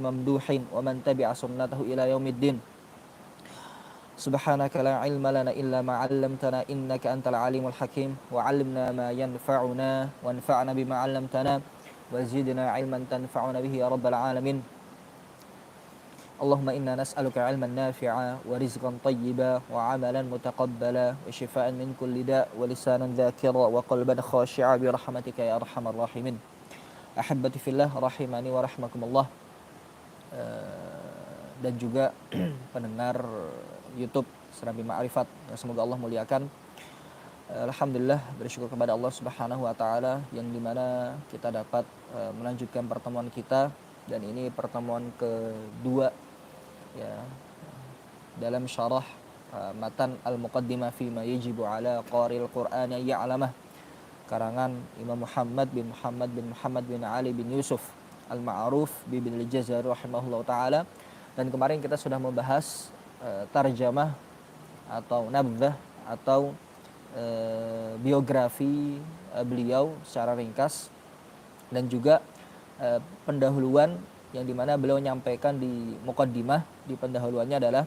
mamduhin wa man tabi'a sunnatahu ila yaumiddin. Subhanaka la ilma lana illa ma 'allamtana innaka antal alimul hakim wa 'allimna ma yanfa'una wanfa'na bima 'allamtana wa zidna 'ilman tanfa'una bihi ya rabbal alamin. Allahumma inna nas'aluka 'ilman nafi'a wa rizqan thayyiba wa 'amalan mutaqabbala wa shifaa'an min kulli da' wa lisanan dzakira wa qalban khashi'a bi rahmatika ya arhamar rahimin. Ahibbati fillah rahimani wa rahmakumullah. Dan juga pendengar YouTube Serambi Ma'rifat yang semoga Allah muliakan. Alhamdulillah, bersyukur kepada Allah Subhanahu wa taala yang dimana kita dapat melanjutkan pertemuan kita, dan ini pertemuan kedua ya dalam syarah matan Al-Muqaddimah fi ma yajibu ala qari'il Qur'an ya'lamah, karangan Imam Muhammad bin Ali bin Yusuf Al-Ma'ruf bin Al-Jazari rahimahullah ta'ala. Dan kemarin kita sudah membahas tarjamah atau nabdzah atau biografi beliau secara ringkas, dan juga pendahuluan yang dimana beliau menyampaikan di muqaddimah, di pendahuluannya adalah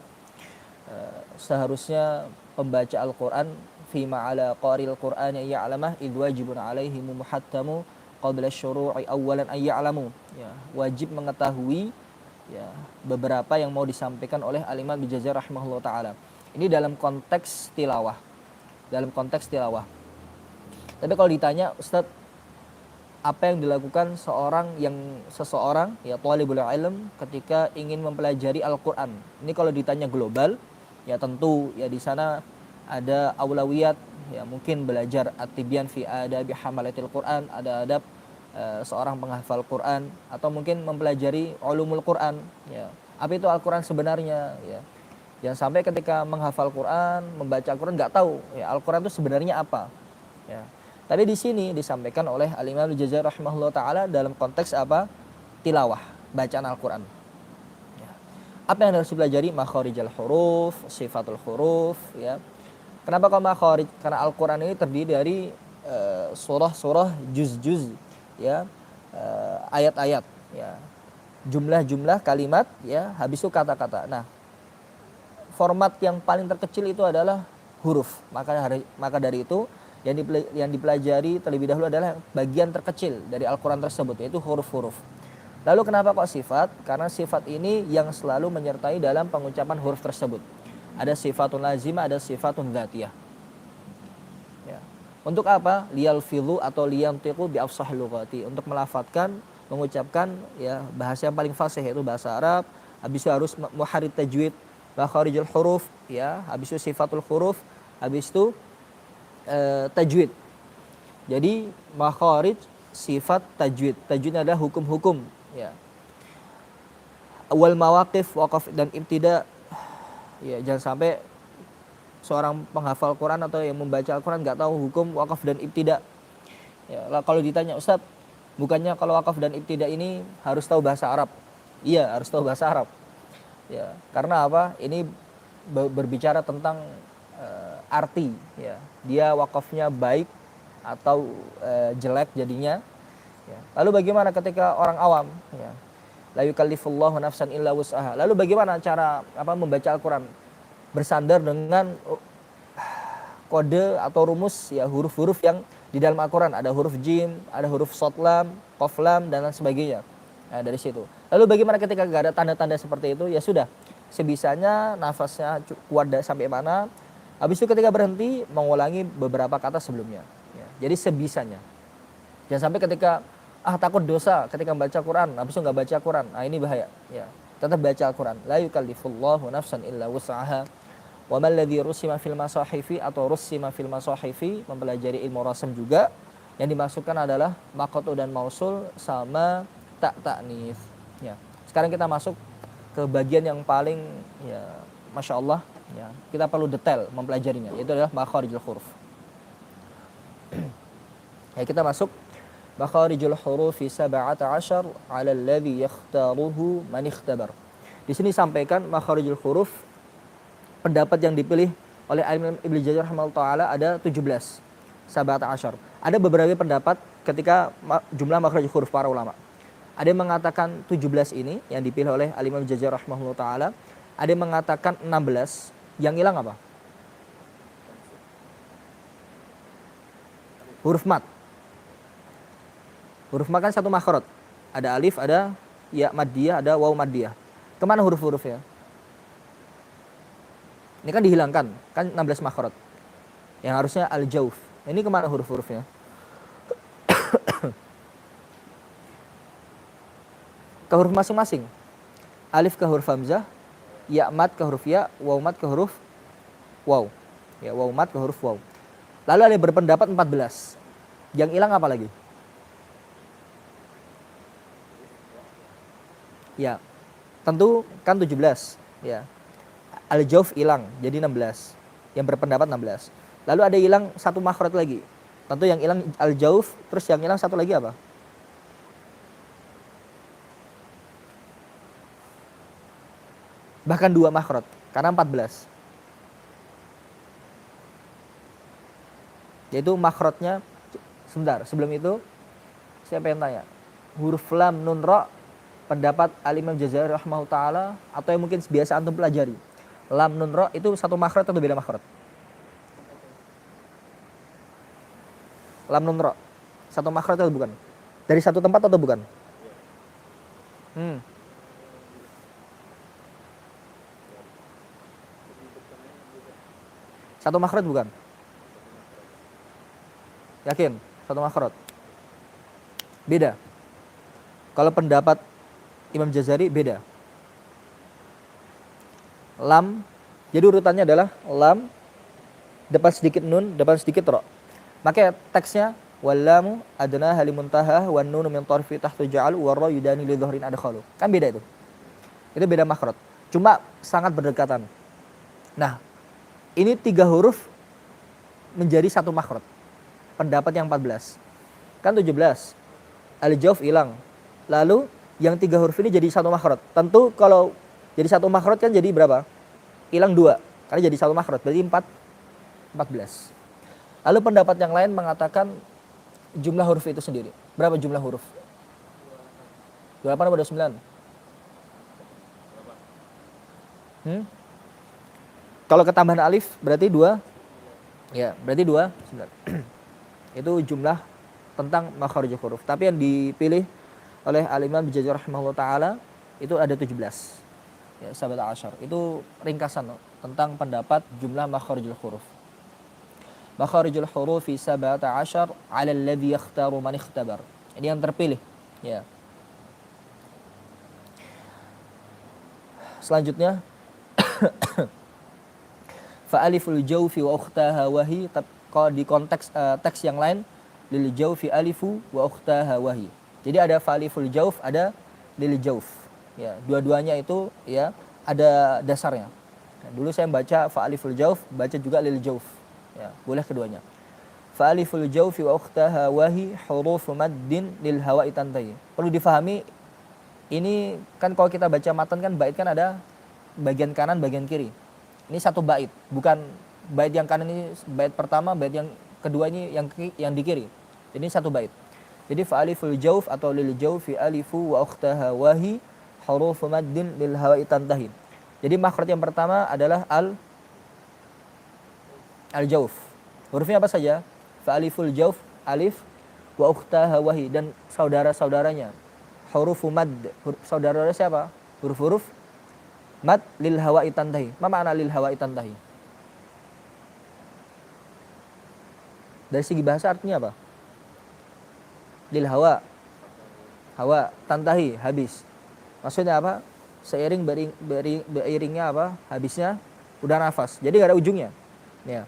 seharusnya pembaca Al-Quran fima ala qari'il Qur'an ya'lamah idh wajibun alaihi muhattamu qabla syuru'i awwalan ay ya'lamu, ya, wajib mengetahui ya beberapa yang mau disampaikan oleh Al-Imam Al-Jazari rahimahullah taala. Ini dalam konteks tilawah. Tapi kalau ditanya, Ustadz, apa yang dilakukan seseorang ya thalibul ilm ketika ingin mempelajari Al-Qur'an? Ini kalau ditanya global, ya tentu ya di sana ada aulawiyat, ya mungkin belajar at-tibyan fi adabi hamalatil Qur'an, ada adab seorang penghafal Quran, atau mungkin mempelajari ulumul Quran, ya. Apa itu Al-Quran sebenarnya, ya. Jangan sampai ketika menghafal Quran, membaca Quran nggak tahu ya Al-Quran itu sebenarnya apa, ya. Tapi di sini disampaikan oleh Al-Imam Al-Jazari rahimahullah taala dalam konteks apa? Tilawah, bacaan Al-Quran. Ya. Apa yang harus dipelajari? Makharijul huruf, sifatul huruf, ya. Kenapa kok makharij? Karena Al-Quran ini terdiri dari surah-surah, juz-juz, ya, ayat-ayat, ya, jumlah-jumlah kalimat, ya, habis itu kata-kata. Nah, format yang paling terkecil itu adalah huruf. Maka dari itu yang dipelajari terlebih dahulu adalah bagian terkecil dari Al-Quran tersebut, yaitu huruf-huruf. Lalu kenapa kok sifat? Karena sifat ini yang selalu menyertai dalam pengucapan huruf tersebut. Ada sifatun lazimah, ada sifatun dzatiyah. Untuk apa? Liyalfidhu atau liyantiqu bi afsahil lughati, untuk melafatkan, mengucapkan ya bahasa yang paling fasih, yaitu bahasa Arab. Habis itu harus muharrir tajwid, makharijul huruf, ya, habis itu sifatul huruf, habis itu tajwid. Jadi makharij, sifat, tajwid. Tajwid adalah hukum-hukum, ya. Wal mawaqif, waqaf dan ibtida. Ya, jangan sampai seorang penghafal Quran atau yang membaca Al-Quran nggak tahu hukum wakaf dan ibtida. Ya, kalau ditanya, Ustadz, bukannya kalau wakaf dan ibtida ini harus tahu bahasa Arab? Iya, harus tahu bahasa Arab. Ya, karena apa? Ini berbicara tentang arti. Ya, dia wakafnya baik atau jelek jadinya. Ya. Lalu bagaimana ketika orang awam? Ya. La yukallifullahu nafsan illa wus'aha. Lalu bagaimana cara membaca Al-Quran? Bersandar dengan kode atau rumus, ya, huruf-huruf yang di dalam Al-Quran. Ada huruf jim, ada huruf shad lam, qaf lam, dan lain sebagainya. Nah, dari situ. Lalu bagaimana ketika gak ada tanda-tanda seperti itu? Ya sudah, sebisanya nafasnya kuat sampai mana. Habis itu ketika berhenti, mengulangi beberapa kata sebelumnya. Ya, jadi sebisanya. Jangan sampai ketika takut dosa ketika membaca Quran, habis itu gak baca Quran. Nah, ini bahaya. Ya, tetap baca Al-Quran. La yukallifullahu nafsan illa wus'aha. Wa man ladzi rusima fil masahifi atau rusima fil masahifi, mempelajari ilmu rasam juga. Yang dimaksudkan adalah maqtu dan mausul sama ta'nis. Ya. Sekarang kita masuk ke bagian yang paling, ya, Masya Allah, ya, kita perlu detail mempelajarinya, yaitu adalah makharijul huruf. Ya, kita masuk makharijul hurufi 17 ala alladhi yakhtaruhu man ikhtabar. Di sini sampaikan makharijul huruf, pendapat yang dipilih oleh Imam Ibnu Jazari rahimahullah taala ada 17. 17. Ada beberapa pendapat ketika jumlah makharijul huruf para ulama. Ada yang mengatakan 17 ini yang dipilih oleh Al-Imam Jazari rahimahullah taala. Ada yang mengatakan 16. Yang hilang apa? Huruf mat. Huruf mat kan satu makhraj. Ada alif, ada ya maddiyah, ada waw maddiyah. Kemana huruf-hurufnya? Ini kan dihilangkan, kan 16 makhraj. Yang harusnya al-jauf. Ini kemana huruf-hurufnya? Ke huruf masing-masing. Alif ke huruf hamzah, ya mat ke huruf ya, waw mat ke huruf waw. Ya, waw mat ke huruf waw. Lalu ada yang berpendapat 14. Yang hilang apa lagi? Ya, tentu kan 17. Ya. Al-jauf hilang, jadi 16. Yang berpendapat 16. Lalu ada hilang satu makhraj lagi. Tentu yang hilang al-jauf, terus yang hilang satu lagi apa? Bahkan 2 makhraj, karena 14. Yaitu makhrajnya, sebentar, sebelum itu saya pengen tanya. Huruf lam nun ra, pendapat Al-Imam Jazari rahimahullah taala, atau yang mungkin biasa antum pelajari. Lam nun ra itu satu makhraj atau beda makhraj? Lam nun ra satu makhraj atau bukan? Dari satu tempat atau bukan? Satu makhraj bukan? Yakin? Satu makhraj? Beda. Kalau pendapat Imam Jazari beda. Lam, jadi urutannya adalah lam, depan sedikit nun, depan sedikit ro. Maka teksnya wallamu adna halimuntaha wan nunu min tarfi tahtu ja'al wa ra yudani li dhahrin adkhalu. Kan beda itu. Itu beda makhraj. Cuma sangat berdekatan. Nah, ini 3 huruf menjadi satu makhraj. Pendapat yang 14. Kan 17. Al-jauf hilang. Lalu yang 3 huruf ini jadi satu makhraj. Tentu kalau jadi satu makhraj kan jadi berapa? Hilang 2. Karena jadi satu makhraj. Berarti 14. Lalu pendapat yang lain mengatakan jumlah huruf itu sendiri. Berapa jumlah huruf? 28 atau 29? Kalau ketambahan alif berarti 2. Ya, berarti 2. Itu jumlah tentang makharijul huruf. Tapi yang dipilih oleh Al-Imam Jazari rahimahullah taala itu ada 17. Ya, 17. Itu ringkasan tentang pendapat jumlah makharijul huruf. Makharijul hurufi 17 'ala alladhi yakhtaru man ikhtabar. Ini yang terpilih, ya. Selanjutnya fa aliful jawfi wa ukhtaha wahi, kalau di konteks teks yang lain lil jawfi alifu wa ukhtaha wahi. Jadi ada fa aliful jawf, ada lil jawf. Ya, dua-duanya itu ya ada dasarnya. Nah, dulu saya baca fa aliful jawf, baca juga lil jawf. Ya, boleh keduanya. Fa aliful jawfi wa ukhtaha wahi huruf maddin lil hawa'i tantahi. Perlu difahami, ini kan kalau kita baca matan kan bait kan ada bagian kanan, bagian kiri. Ini satu bait, bukan bait yang kanan ini bait pertama, bait yang kedua ini yang di kiri. Ini satu bait. Jadi fa aliful jawf atau lil jawfi alifu wa ukhtaha wahi huruf maddin lil hawa'i tantahi. Jadi makhraj yang pertama adalah al-jawf. Hurufnya apa saja? Fa aliful jawf, alif, wa ukhtaha wahi, dan saudara-saudaranya. Huruf mad, saudara siapa? Huruf-huruf mad lil hawa'i tantahi. Apa makna lil hawa'i tantahi? Dari segi bahasa artinya apa? Lil hawa. Hawa, tantahi, habis. Maksudnya apa? Seiring beriringnya apa? Habisnya udah nafas. Jadi gak ada ujungnya. Ya.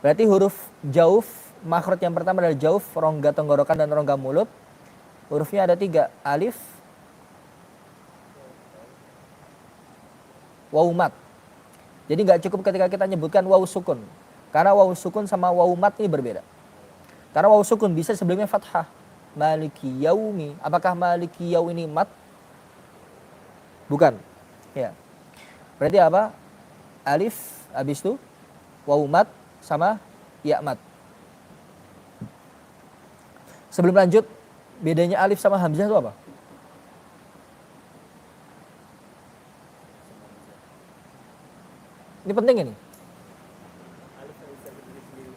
Berarti huruf jauf, makhraj yang pertama adalah jauf, rongga tenggorokan dan rongga mulut. Hurufnya ada 3, alif, waw mat. Jadi nggak cukup ketika kita nyebutkan waw sukun, karena waw sukun sama waw mat ini berbeda. Karena waw sukun bisa sebelumnya fathah, maliki yaumi. Apakah maliki yaum ini mat? Bukan. Ya. Berarti apa? Alif, habis itu waw mat sama ya mat. Sebelum lanjut, Bedanya alif sama hamzah itu apa? Ini penting ini. Alif yang bisa berdiri sendiri.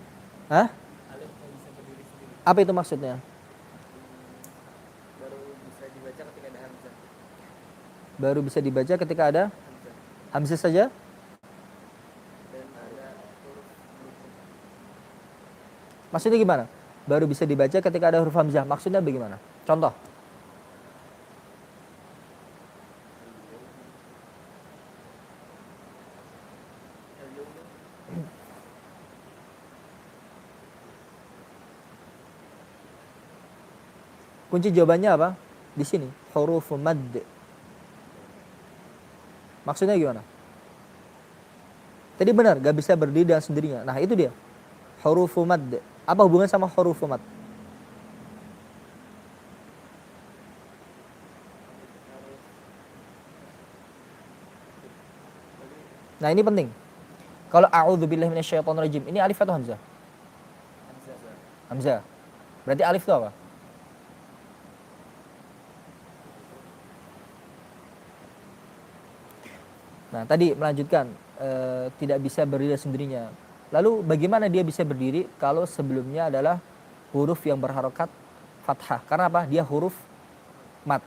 Hah? Alif yang bisa berdiri sendiri. Apa itu maksudnya? Baru bisa dibaca ketika ada hamzah. Baru bisa dibaca ketika ada Hamzah. hamzah saja? Dan ada huruf berikut. Maksudnya gimana? Baru bisa dibaca ketika ada huruf hamzah. Maksudnya bagaimana? Contoh. Kunci jawabannya apa? Di sini, huruf mad. Maksudnya gimana? Tadi benar, gak bisa berdiri dengan sendirinya. Nah itu dia, huruf mad. Apa hubungan sama huruf mad? Nah ini penting. Kalau a'udzubillahi minasyaitonirrajim, ini alif atau hamzah? Hamzah. Hamzah. Berarti alif itu apa? Nah tadi melanjutkan tidak bisa berdiri sendirinya. Lalu bagaimana dia bisa berdiri kalau sebelumnya adalah huruf yang berharokat fathah? Karena apa? Dia huruf mat.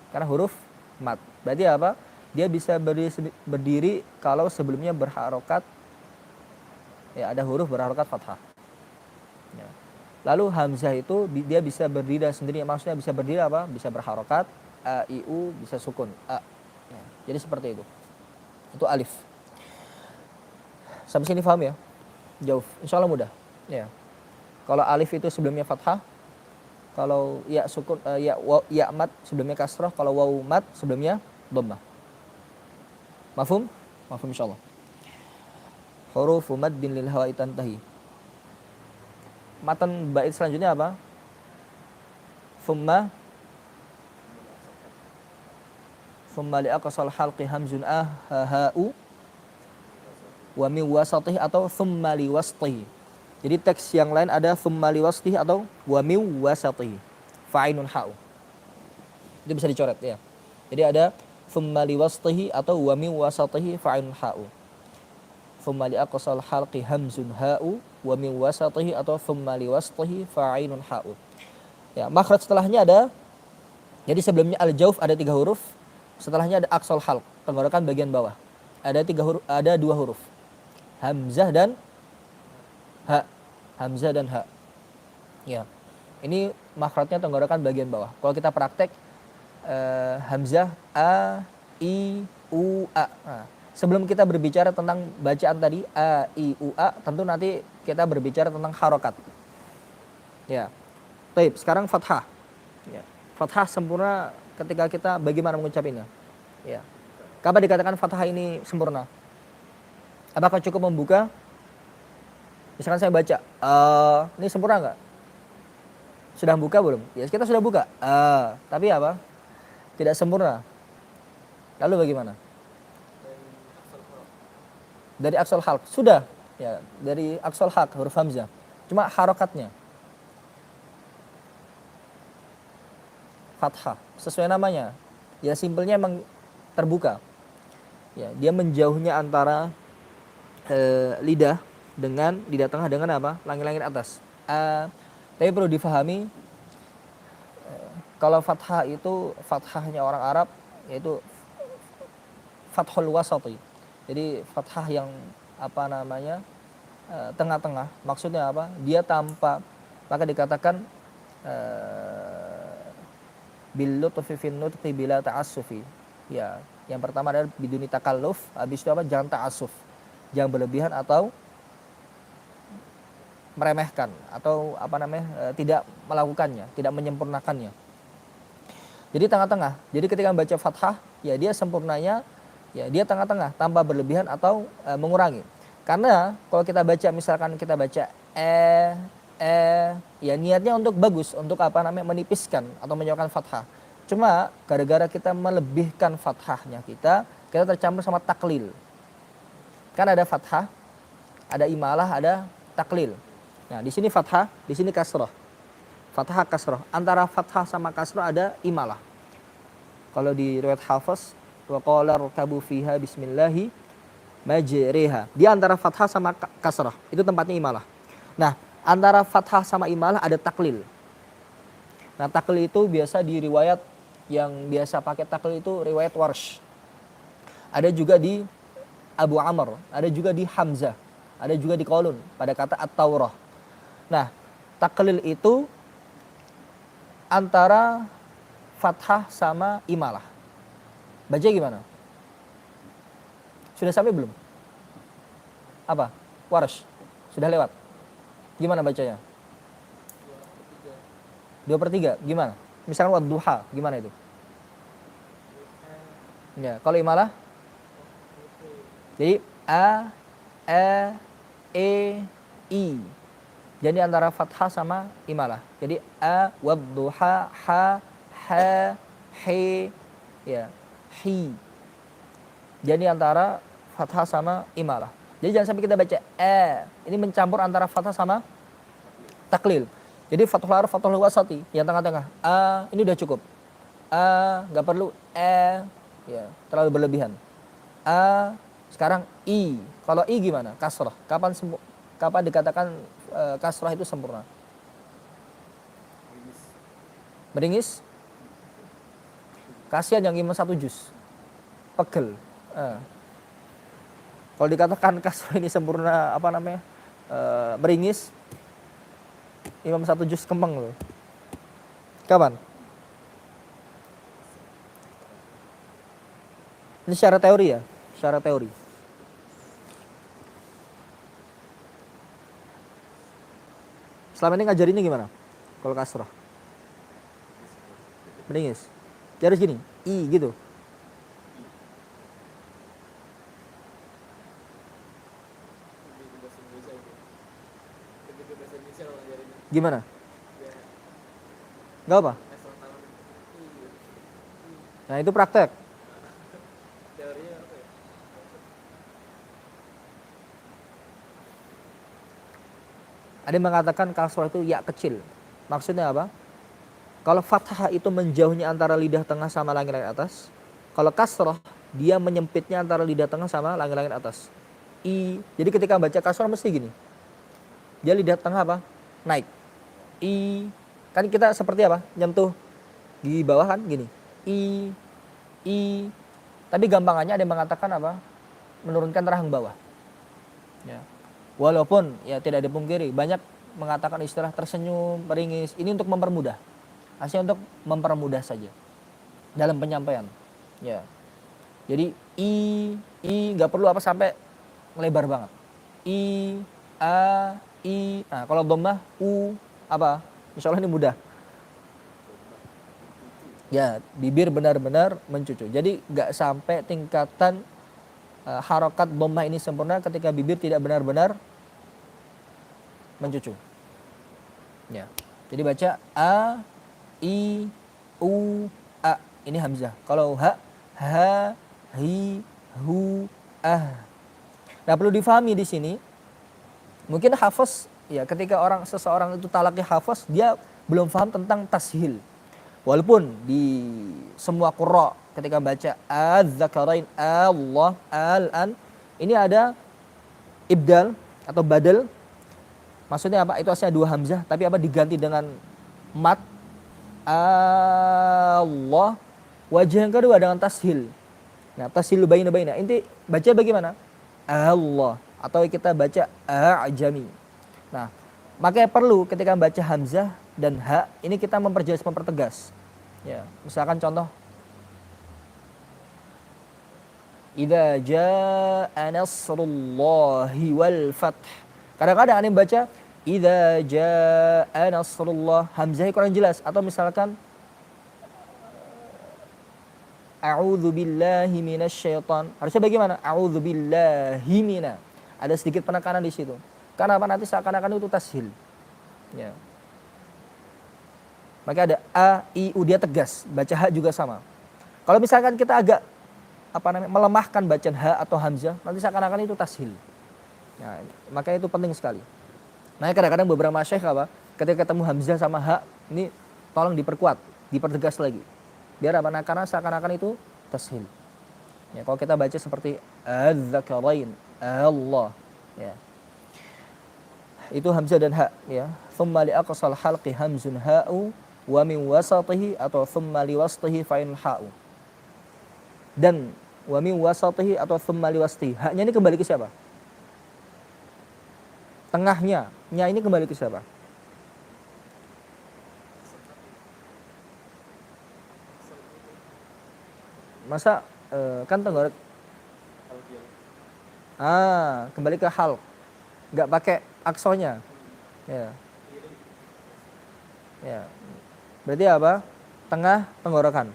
Karena huruf mat. Berarti apa? Dia bisa berdiri kalau sebelumnya berharokat, ya ada huruf berharokat fathah. Ya. Lalu hamzah itu dia bisa berdiri sendiri. Maksudnya bisa berdiri apa? Bisa berharokat, a, i, u, bisa sukun, a. Ya. Jadi seperti itu. Itu alif. Sampai sini paham ya? Jauh. Insya Allah mudah. Ya. Kalau alif itu sebelumnya fathah, kalau ya sukun, ya mat sebelumnya kasrah, kalau waw mat sebelumnya dhammah. Mafhum? Mafhum insyaallah. Huruf maddin lil hawa'i tantahi. Matan bait selanjutnya apa? Thumma li aqsal halqi hamzun ha u wa min wasatihi atau thumma li wasatihi. Jadi teks yang lain ada thumma li wasatihi atau wa min wasatihi. Fa'inun ha'u. Itu bisa dicoret ya. Jadi ada thumma li wasatihi atau wa min wasatihi fa'inun ha'u. Thumma li aqsal halqi hamzun ha'u wa min wasatihi atau thumma li wasatihi fa'inun ha'u. Ya, makhraj setelahnya ada, jadi sebelumnya al-jauf ada 3 huruf, setelahnya ada aqsal halq, tenggorokan bagian bawah. Ada 3 huruf, ada 2 huruf. Hamzah dan ha. Hamzah dan ha. Ya. Ini makhrajnya tenggorokan bagian bawah. Kalau kita praktek hamzah a, i, u, a. Nah, sebelum kita berbicara tentang bacaan tadi a, i, u, a, tentu nanti kita berbicara tentang harokat. Ya. Baik, sekarang fathah. Ya. Fathah sempurna ketika kita bagaimana mengucapinnya. Ya. Kapan dikatakan fathah ini sempurna? Apakah cukup membuka? Misalkan saya baca, ini sempurna nggak? Sudah buka belum? Ya kita sudah buka. Tapi apa? Tidak sempurna. Lalu bagaimana? Dari aqsal halq sudah. Ya, dari aqsal halq huruf hamzah. Cuma harokatnya. Fathah sesuai namanya, ya simpelnya emang terbuka, ya dia menjauhnya antara lidah dengan lidah tengah dengan apa, langit-langit atas. Tapi perlu difahami, kalau fathah itu fathahnya orang Arab yaitu fathul wasati, jadi fathah yang apa namanya tengah-tengah. Maksudnya apa? Dia tanpa, maka dikatakan bil lutfi fin nutqi bila ta'assufi. Ya, yang pertama adalah biduni takalluf, habis itu apa? Jangan ta'assuf. Jangan berlebihan atau meremehkan atau apa namanya? Tidak melakukannya, tidak menyempurnakannya. Jadi tengah-tengah. Jadi ketika membaca fathah, ya dia sempurnanya ya dia tengah-tengah tanpa berlebihan atau mengurangi. Karena kalau kita baca, misalkan kita baca ya niatnya untuk bagus, untuk apa namanya, menipiskan atau menjauhkan fathah. Cuma gara-gara kita melebihkan fathahnya, kita tercampur sama taklil. Kan ada fathah, ada imalah, ada taklil. Nah, di sini fathah, di sini kasrah. Fathah kasrah. Antara fathah sama kasrah ada imalah. Kalau di riwayat Hafiz, wa qala rkabu fiha bismillahi majriha. Dia antara fathah sama kasrah. Itu tempatnya imalah. Nah, antara fathah sama imalah ada taklil. Nah, taklil itu biasa di riwayat yang biasa pakai taklil itu riwayat Warsh. Ada juga di Abu Amr, ada juga di Hamzah, ada juga di Qalun pada kata At-Taurah. Nah, taklil itu antara fathah sama imalah. Baca gimana? Sudah sampai belum? Apa? Warsh. Sudah lewat. Gimana bacanya? 2/3. Gimana? Misalkan wadduha, gimana itu? Ya, kalau imalah? Jadi a, e, i. Jadi antara fathah sama imalah. Jadi a, wadduha, ha, he, ya, hi. Jadi antara fathah sama imalah. Jadi jangan sampai kita baca ini mencampur antara fathah sama taklil. Jadi fathul araf, fathul wasati yang tengah-tengah. Ini udah cukup. Nggak perlu ya, terlalu berlebihan. Sekarang i. Kalau i gimana? Kasrah. Kapan dikatakan kasrah itu sempurna? Meringis. Kasihan yang imam 1 juz. Pegel. Kalau dikatakan kasrah ini sempurna apa namanya? Meringis. Imam 1 juz kembang loh. Kapan? Ini secara teori ya, secara teori. Selama ini ngajarinnya gimana? Kalau kasrah, meringis. Jadi harus gini, i gitu. Gimana? Gak apa? Nah itu praktek. Ada yang mengatakan kasrah itu ya kecil. Maksudnya apa? Kalau fathah itu menjauhnya antara lidah tengah sama langit-langit atas. Kalau kasrah dia menyempitnya antara lidah tengah sama langit-langit atas. I. Jadi ketika baca kasrah mesti gini. Dia lidah tengah apa? Naik. I. Kan kita seperti apa? Nyentuh di bawah kan gini. I. Tapi gampangannya ada yang mengatakan apa? Menurunkan rahang bawah. Ya. Walaupun ya tidak dipungkiri banyak mengatakan istilah tersenyum, meringis ini untuk mempermudah. Aslinya untuk mempermudah saja dalam penyampaian. Ya. Jadi i nggak perlu apa sampai melebar banget. I. Nah, kalau dhammah u apa? Insyaallah ini mudah. Ya, bibir benar-benar mencucu. Jadi nggak sampai tingkatan harokat dhammah ini sempurna ketika bibir tidak benar-benar mencucu. Ya. Jadi baca a, i, u, a. Ini hamzah. Kalau ha, hi, hu, ah. Nah, perlu difahami di sini. Mungkin hafaz ya ketika seseorang itu talaqi hafaz dia belum paham tentang tashil. Walaupun di semua qurra ketika baca az-zakarain Allah al-an ini ada ibdal atau badal. Maksudnya apa? Itu aslinya 2 hamzah tapi apa diganti dengan mat Allah. Wajah yang kedua dengan tashil. Nah, tashil baina. Inti baca bagaimana? Allah atau kita baca a'jami. Nah, makanya perlu ketika baca hamzah dan ha ini kita mempertegas. Ya, misalkan contoh idza jaa nasrullahi wal fath. Kadang-kadang ada yang baca idza jaa nasrullah hamzahnya kurang jelas atau misalkan a'udzu billahi minasyaiton. Harusnya bagaimana? A'udzu billahi mina. Ada sedikit penekanan di situ. Karena apa? Nanti seakan-akan itu tashil. Ya. Maka ada a, i, u dia tegas. Baca ha juga sama. Kalau misalkan kita agak melemahkan bacaan ha atau hamzah, nanti seakan-akan itu tashil. Nah, maka itu penting sekali. Nah, kadang-kadang beberapa syekh ketika ketemu hamzah sama ha, Ini tolong diperkuat, dipertegas lagi. Biar apa? Nah, karena seakan-akan itu tashil. Ya, kalau kita baca seperti adz-dzakarain, Allah, ya. Itu hamzah dan ha, ya. Tsumma li aqsal halqi hamzun ha'u wa min wasatihi atau tsumma li wasatihi fa'in ha'u. Dan wa min wasatihi atau tsumma li wasatihi. Haknya ini kembali ke siapa? Tengahnya, nya ini kembali ke siapa? Masa kan tenggorok kembali ke hal, nggak pakai aksonya, ya, ya. Berarti apa? Tengah tenggorokan.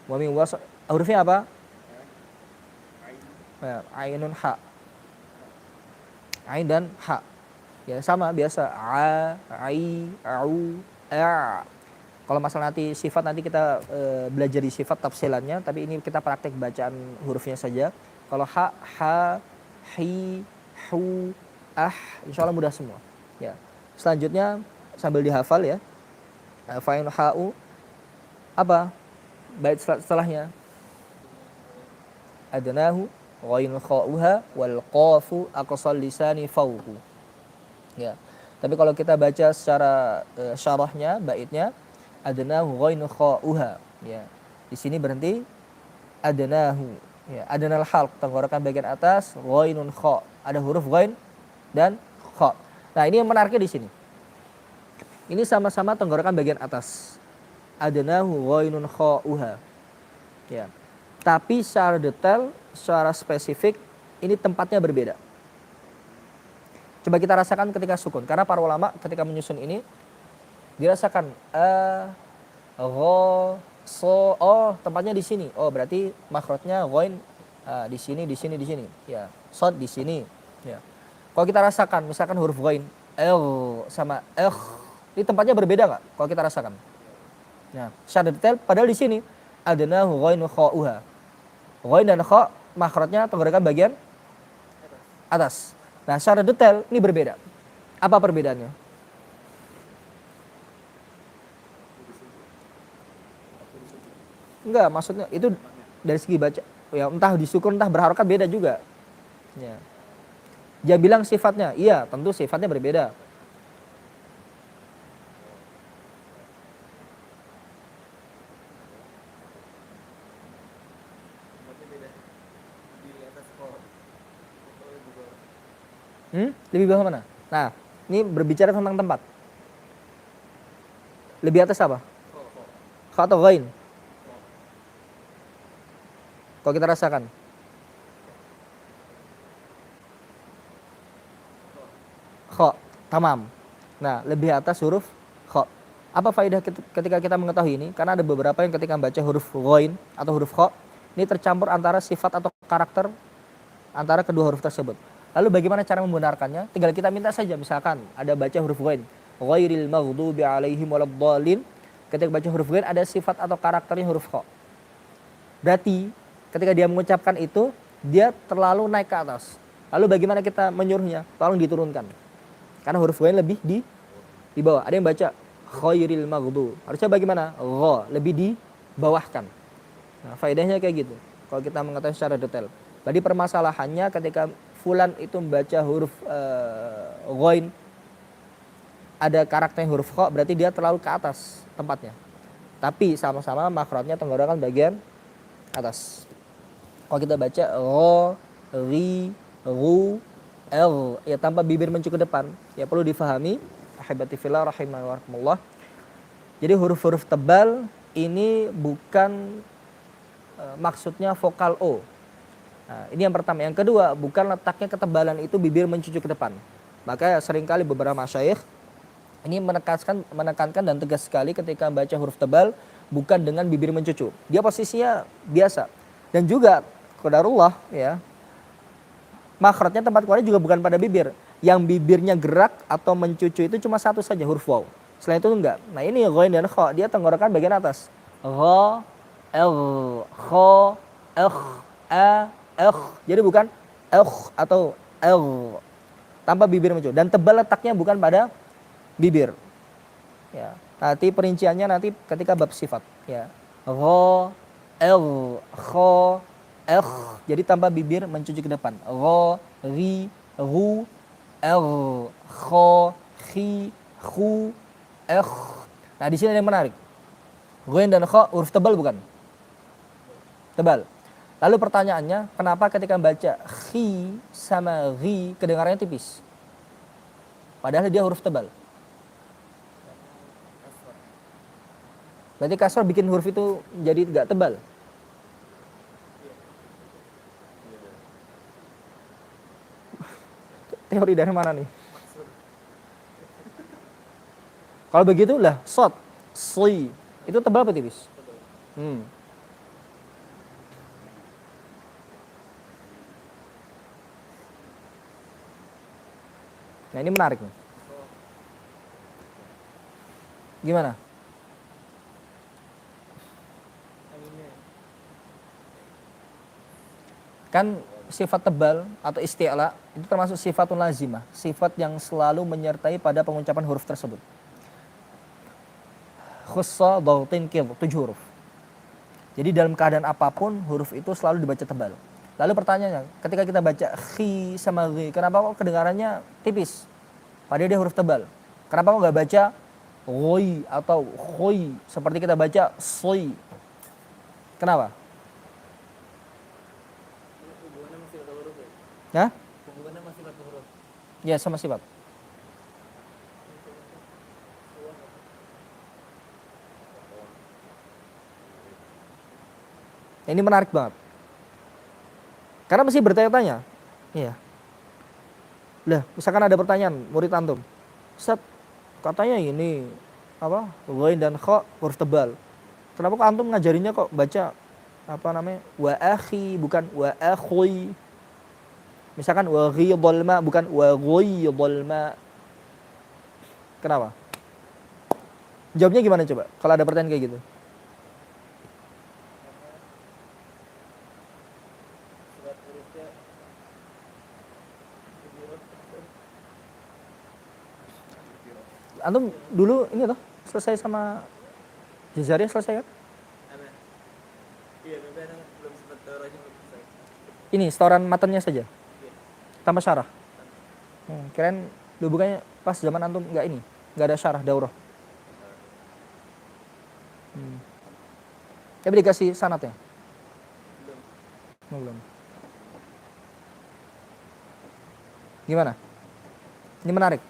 Wami was, hurufnya apa? Ya, ainun ha, ain dan ha, ya sama biasa a, ai, au, a. Kalau masalah nanti sifat nanti kita belajar di sifat tafsilannya, tapi ini kita praktek bacaan hurufnya saja. Kalau ha, hi, hu, insya Allah mudah semua. Ya. Selanjutnya sambil dihafal ya. Fa'in ha'u apa? Bait setelahnya. Adnahu ghain kha'uha wal qafu aqsal lisani fawqu. Ya. Tapi kalau kita baca secara syarahnya, baitnya adnahu ghain kha'uha, ya. Di sini berhenti adnahu, ya. Adnal halq, tenggorokan bagian atas, ghainun kha. Ada huruf ghain dan kha. Nah, ini yang menariknya di sini. Ini sama-sama tenggorokan bagian atas. Adnahu ghainun kha'uha. Ya. Tapi secara detail, secara spesifik ini tempatnya berbeda. Coba kita rasakan ketika sukun. Karena para ulama ketika menyusun ini dirasakan so, oh tempatnya di sini. Oh berarti makhrajnya ghain di sini, di sini, di sini. Ya, shad di sini. Ya. Kalau kita rasakan misalkan huruf ghain sama ini tempatnya berbeda nggak? Kalau kita rasakan. Nah, secara detail padahal di sini adnahu ghainu kha'uha. Ghain dan kha makhrajnya tenggorokan bagian atas. Nah, secara detail ini berbeda. Apa perbedaannya? Enggak, maksudnya itu dari segi baca. Ya, entah disukun entah berharokat beda juga. Ya. Dia bilang sifatnya, iya tentu sifatnya berbeda. Lebih bawah mana? Nah, ini berbicara tentang tempat. Lebih atas apa? Kha atau ghain? Kalau kita rasakan. Kha, tamam. Nah, lebih atas huruf kha. Apa faedah ketika kita mengetahui ini? Karena ada beberapa yang ketika membaca huruf ghain atau huruf kha, ini tercampur antara sifat atau karakter antara kedua huruf tersebut. Lalu bagaimana cara membenarkannya? Tinggal kita minta saja, misalkan ada baca huruf ghain, ghairil maghdubi alaihim waladdallin. Ketika baca huruf ghain ada sifat atau karakternya huruf kha. Berarti ketika dia mengucapkan itu, dia terlalu naik ke atas. Lalu bagaimana kita menyuruhnya? Tolong diturunkan. Karena huruf ghain lebih di bawah. Ada yang baca ghairil maghdub. Harusnya bagaimana? Gha, lebih dibawahkan. Nah, faedahnya kayak gitu. Kalau kita mengetahui secara detail. Jadi permasalahannya ketika fulan itu membaca huruf ghain ada karakternya huruf kha, berarti dia terlalu ke atas tempatnya. Tapi sama-sama makhrajnya tenggorokan bagian atas. Kalau kita baca ro, ri, ru, l, ya tanpa bibir mencu ke depan, ya perlu difahami. Ahibati fillah rahimakumullah. Jadi huruf-huruf tebal ini bukan maksudnya vokal o. Nah, ini yang pertama. Yang kedua, bukan letaknya ketebalan itu bibir mencucu ke depan. Maka seringkali beberapa masyayikh ini menekankan dan tegas sekali ketika membaca huruf tebal bukan dengan bibir mencucu. Dia posisinya biasa. Dan juga qadarullah ya. Makhrajnya tempat keluarnya juga bukan pada bibir. Yang bibirnya gerak atau mencucu itu cuma satu saja, huruf waw. Selain itu enggak. Nah, ini ghain dan kha, dia tenggorokan bagian atas. Gha, l, kha, a, jadi bukan atau l tanpa bibir mencucu, dan tebal letaknya bukan pada bibir. Ya, nanti perinciannya nanti ketika bab sifat. Ya, ro, el, kho, jadi tanpa bibir mencuci ke depan. Ro, ri, ru, el, kho, khi, khu, Nah di sini ada yang menarik. Ghain dan kho huruf tebal bukan? Tebal. Lalu pertanyaannya, kenapa ketika baca khi sama ri kedengarannya tipis? Padahal dia huruf tebal. Kasar. Berarti kasar bikin huruf itu jadi nggak tebal. Teori dari mana nih? Maksud. Kalau begitu lah, sod, sli, itu tebal apa tipis? Betul. Hmm. Nah ini menarik nih. Oh, Gimana? aminnya. Kan sifat tebal atau isti'la itu termasuk sifatun lazimah, sifat yang selalu menyertai pada pengucapan huruf tersebut. Khussa, dhautin, qidh, 7 huruf. Jadi dalam keadaan apapun huruf itu selalu dibaca tebal. Lalu pertanyaannya, ketika kita baca khi sama ghi, kenapa kok kedengarannya tipis? Padahal dia huruf tebal. Kenapa kok nggak baca goi atau khoi seperti kita baca soi? Kenapa? Hubungannya masih satu huruf ya? Ya? Hubungannya masih satu huruf. Ya sama sifat. Ini menarik banget. Karena mesti bertanya-tanya. Iya. Lah, misalkan ada pertanyaan murid antum. Ustaz, katanya ini apa? Ghain dan kha huruf tebal. Kenapa kok antum ngajarinya kok baca apa namanya? Wa akhi bukan wa akhui. Misalkan wa ghidhal ma bukan wa ghaidhal ma. Kenapa? Jawabnya gimana coba? Kalau ada pertanyaan kayak gitu. Surat hurufnya huruf. Antum dulu ini toh selesai sama Jazariyah selesai kan? Ana. Iya, tapi ana belum sempat daurahnya belum selesai. Ini setoran matanya saja Iya. tanpa syarah. Kirain dulu bukannya pas zaman antum nggak ini, nggak ada syarah daurah. Tapi dikasih sanatnya? Belum. Oh, belum. Gimana? Ini menarik.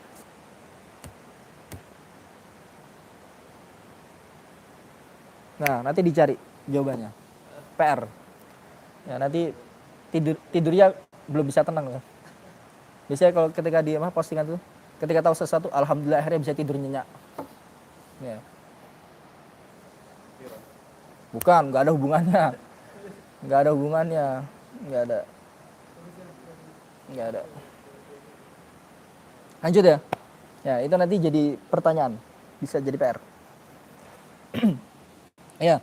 Nah, nanti dicari jawabannya. PR. Ya, nanti tidurnya belum bisa tenang ya. Biasanya kalau ketika di postingan tuh, ketika tahu sesuatu, alhamdulillah akhirnya bisa tidur nyenyak. Ya. Bukan, nggak ada hubungannya. Nggak ada hubungannya. Nggak ada. Nggak ada. Lanjut ya. Ya, itu nanti jadi pertanyaan. Bisa jadi PR. Ya.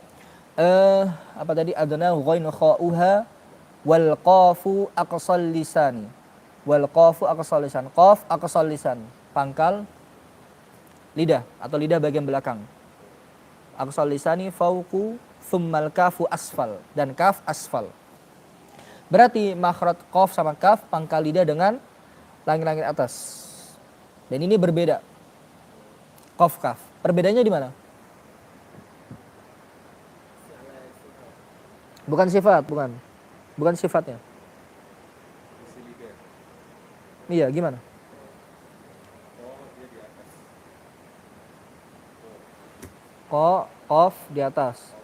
Apa tadi? Adna ghain kha'uha wal qafu aqsal lisani. Wal qafu aqsal lisan. Qaf aqsal lisan. Pangkal lidah atau lidah bagian belakang. Aqsal lisani fauqu thummal kafu asfal dan kaf asfal. Berarti makhraj qaf sama kaf pangkal lidah dengan langit-langit atas. Dan ini berbeda. Qaf kaf. Perbedaannya di mana? Bukan sifat, bukan. Bukan sifatnya. Iya, gimana? Qaf di atas.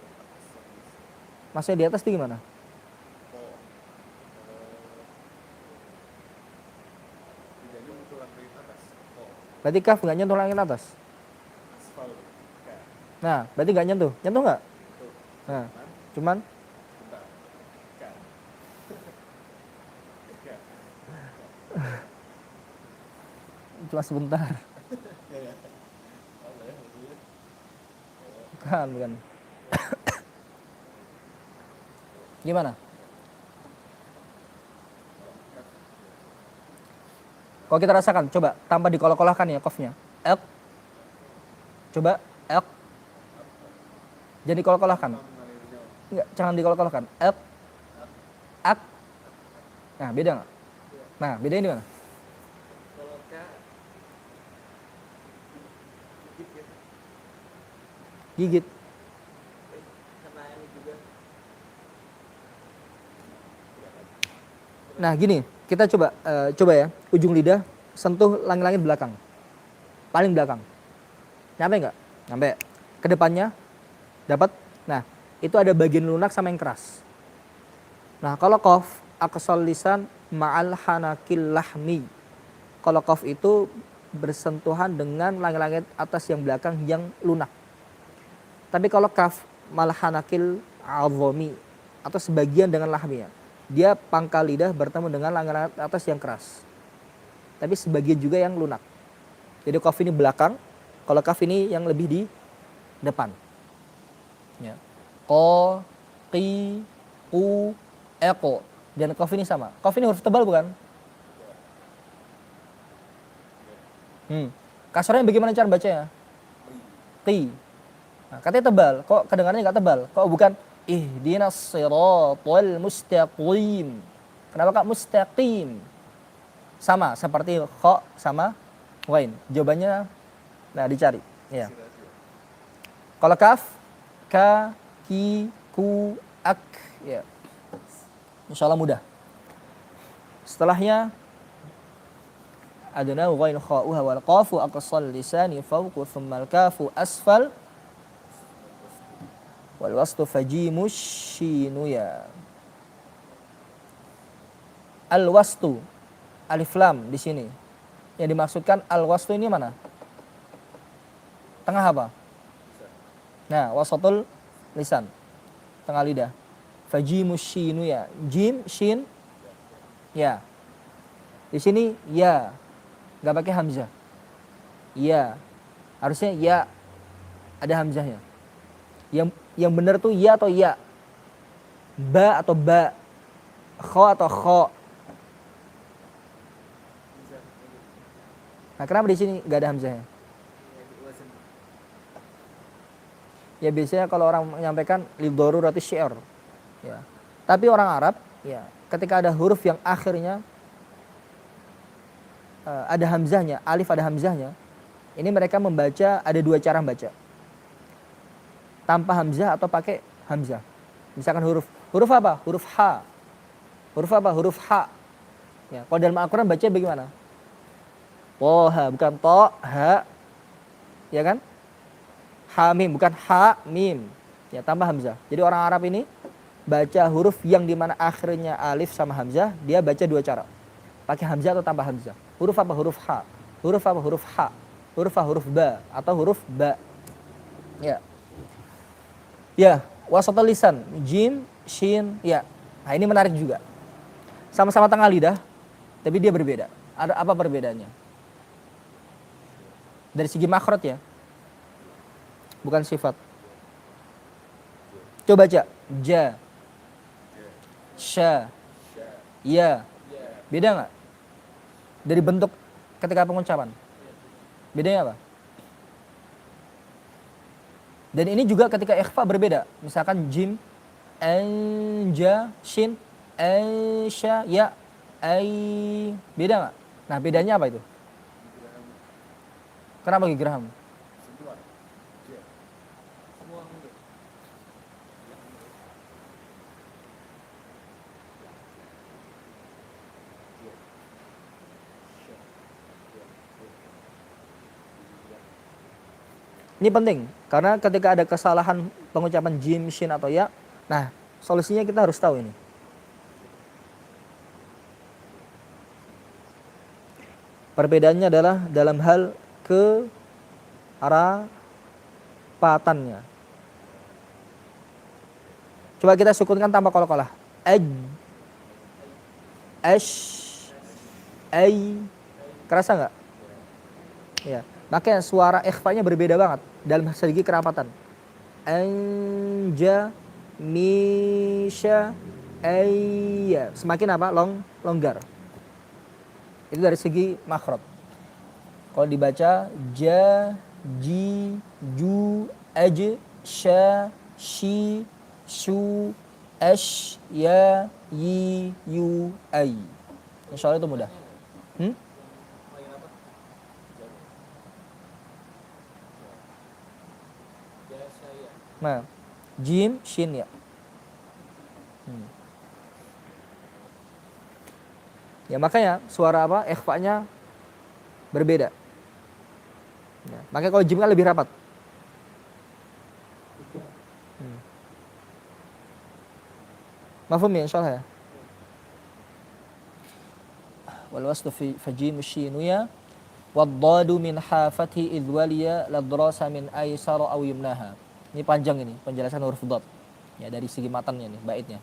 Maksudnya di atas itu gimana? Berarti kaf nggak nyentuh langit atas. Nah, berarti nggak nyentuh. Nyentuh nggak? Nah, cuman cuma sebentar. Bukan, bukan. Gimana? Kalau kita rasakan, coba tanpa dikolok-kolahkan ya kofnya. Coba ek. Jangan dikolok-kolokkan. Enggak, jangan dikolok-kolokkan. Ek. Ak. Nah, beda nggak? Nah, bedanya di mana? Kalau K gigit ya. Gigit. Karena ini juga Nah, gini, kita coba ya, ujung lidah sentuh langit-langit belakang. Paling belakang. Nyampe nggak? Nyampe. Ke depannya dapat. Nah, itu ada bagian lunak sama yang keras. Nah, kalau qaf aqsal lisan ma'al hanakil lahmi. Kalau qaf itu bersentuhan dengan langit-langit atas yang belakang yang lunak. Tapi kalau kaf mal hanakil azami atau sebagian dengan lahminya. Dia pangkal lidah bertemu dengan langit atas yang keras. Tapi sebagian juga yang lunak. Jadi qaf ini belakang, kalau kaf ini yang lebih di depan. Ya. Ko, qi, ku, eko. Dan qaf ini sama. Qaf ini huruf tebal bukan? Kasarnya bagaimana cara bacanya? Qi. Nah, katanya tebal, kok kedengarannya nggak tebal? Kok bukan ihdinas siratal mustaqim? Kenapa kak mustaqim? Sama seperti kho sama wain. Jawabannya nah dicari. Ya. Kalau kaf, ka, ki, ku, ak. Ya. Insya Allah mudah. Setelahnya adna ghain kha'uha wal qafu aqsal lisani fawqu thumma al kafu asfal wal wastu fajimu shinu ya. Al wastu alif lam di sini. Yang dimaksudkan al wastu ini mana? Tengah apa? Nah, wasatul lisan. Tengah lidah. Fajimu shinu ya. Jim, shin, ya. Di sini ya. Enggak pakai hamzah. Ya. Harusnya ya ada hamzahnya. Yang benar tuh ya atau ya. Ba atau ba. Kho atau kho. Nah, kenapa di sini enggak ada hamzahnya? Ya biasanya kalau orang menyampaikan lidharurati syi'r. Ya. Tapi orang Arab ya, ketika ada huruf yang akhirnya ada hamzahnya, alif ada hamzahnya, ini mereka membaca ada dua cara membaca. Tanpa hamzah atau pakai hamzah. Misalkan huruf apa? Huruf ha. Huruf apa? Huruf ha. Ya, kalau dalam Al-Qur'an baca bagaimana? Toha, bukan to, ha. Ya kan? Ha mim, bukan ha mim. Ya, tambah hamzah. Jadi orang Arab ini baca huruf yang dimana akhirnya alif sama hamzah, dia baca dua cara. Pakai hamzah atau tambah hamzah. Huruf apa? Huruf ha. Huruf apa? Huruf ha. Huruf apa? Huruf ba atau huruf ba. Ya. Ya, wasatul lisan, jim, shin, ya. Nah, ini menarik juga. Sama-sama tengah lidah, tapi dia berbeda. Ada apa perbedaannya? Dari segi makhraj ya. Bukan sifat. Coba baca. Ja. Sya. Ya. Beda nggak? Dari bentuk ketika pengucapan. Bedanya apa? Dan ini juga ketika ikhfa berbeda. Misalkan jim, anja, shin, sya, ya, ai. Beda nggak? Nah bedanya apa itu? Kenapa Geraham? Ini penting karena ketika ada kesalahan pengucapan jim, shin atau ya, nah solusinya kita harus tahu ini. Perbedaannya adalah dalam hal kerapatannya. Coba kita sukunkan tanpa qalqalah. Ai. Kerasa nggak? Ya. Makanya suara ikhfanya berbeda banget dalam segi kerapatan. Anja, misha, ayya. Semakin apa? Longgar. Itu dari segi makhraj. Kalau dibaca ji, ju, aj, sha, shi, shu, ash, ya, yi, yu, ai. Insya Allah itu mudah. Main apa? Biasa ya. Nah, jim, shin ya. Ya makanya suara apa? Ikhfa-nya berbeda. Ya, makanya kalau jim kan lebih rapat. Mafhum ya insyaallah ya. Wal waslu fi fajim shinu ya waddadu min hafati idh waliya ladrasa min aisara aw yumnaha. Ini panjang ini penjelasan huruf dhad. Ya dari segi matannya nih baitnya.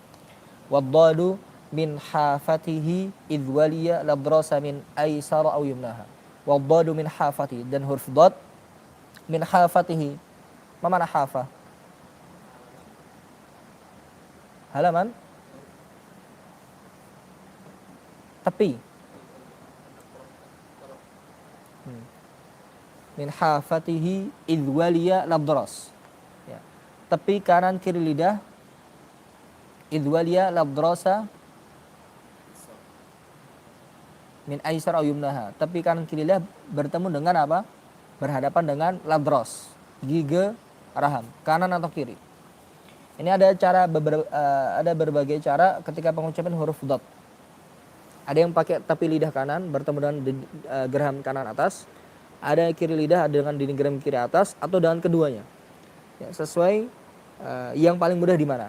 Waddadu min hafatihi idh waliya ladrasa min aisara aw yumnaha. Waddadu min hafati dan huruf dhad min hafatihi. Ma mana hafa? Halaman tepi. Min hafatihi idh waliya labdras. Ya. Tepi kanan kiri lidah idh waliya labdrasa min aisar aw yumnaha. Tepi kanan kiri lidah bertemu dengan apa? Berhadapan dengan labdras. Gigi raham, kanan atau kiri. Ini ada ada berbagai cara ketika pengucapan huruf dhad. Ada yang pakai tepi lidah kanan bertemu dengan geraham kanan atas. Ada kiri lidah dengan dinding geraham kiri atas atau dengan keduanya. Ya, sesuai yang paling mudah di mana.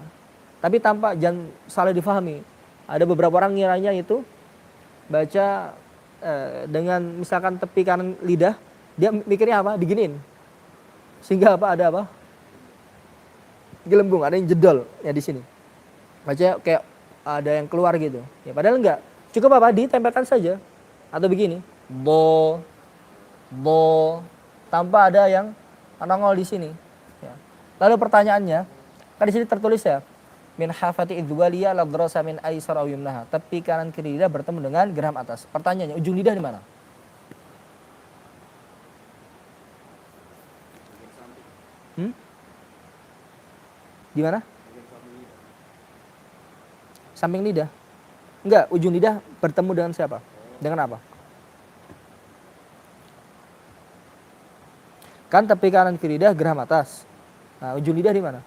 Tapi tanpa jangan salah difahami. Ada beberapa orang ngiranya itu baca dengan misalkan tepi kanan lidah, dia mikirnya apa? Diginiin. Sehingga apa? Ada apa? Gelembung, ada yang jedol ya di sini. Baca kayak ada yang keluar gitu. Ya padahal enggak. Cukup apa? Ditempelkan saja. Atau begini. Bo. Tanpa ada yang nongol di sini. Ya. Lalu pertanyaannya. Kan di sini tertulis ya. Min hafati idwaliya ladrasa min aisar aw yumnaha. Tepi kanan kiri lidah bertemu dengan geraham atas. Pertanyaannya, ujung lidah di mana? Di mana? Samping lidah. Enggak, ujung lidah bertemu dengan siapa? Dengan apa? Kan tepi kanan kiri lidah geraham atas. Nah, ujung lidah di mana?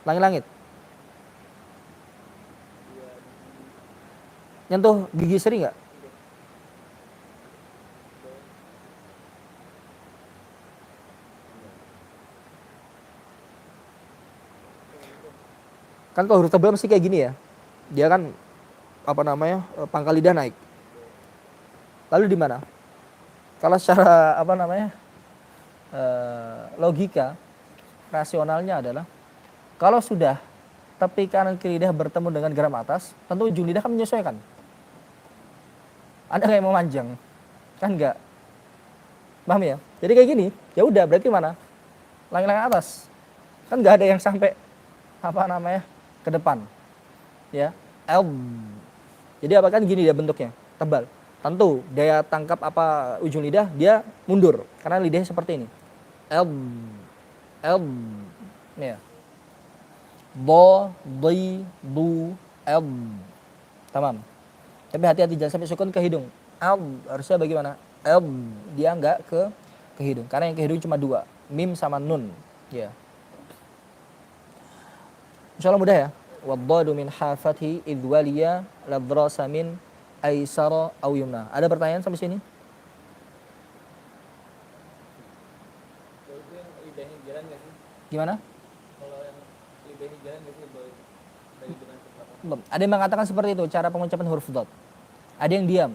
Langit-langit. Nyentuh gigi seri enggak? Kan kalau huruf tebal mesti kayak gini ya. Dia kan pangkal lidah naik. Lalu di mana? Kalau secara logika rasionalnya adalah kalau sudah tepi kanan kiri lidah bertemu dengan geraham atas, tentu ujung lidah kan menyesuaikan. Anda kayak mau manjang, kan enggak? Paham ya? Jadi kayak gini, ya udah berarti mana? Langit-langit atas. Kan enggak ada yang sampai ke depan. Ya. Jadi apa kan gini dia bentuknya, tebal. Tentu daya tangkap ujung lidah dia mundur karena lidahnya seperti ini. Ya. Bo, di, du, tamam. Tapi hati-hati jangan sampai sukun ke hidung. Harusnya bagaimana? Dia enggak ke hidung. Karena yang ke hidung cuma dua, mim sama nun. Ya. Insyaallah mudah ya. Waddadu min hafati idh waliya ladrasa min aisara aw yumna. Ada pertanyaan sampai sini? Kalau itu yang lidahnya jalan nggak sih? Gimana? Kalau yang lidahnya jalan nggak sih dari dengan cepat? Belum. Ada yang mengatakan seperti itu cara pengucapan huruf dhad. Ada yang diam.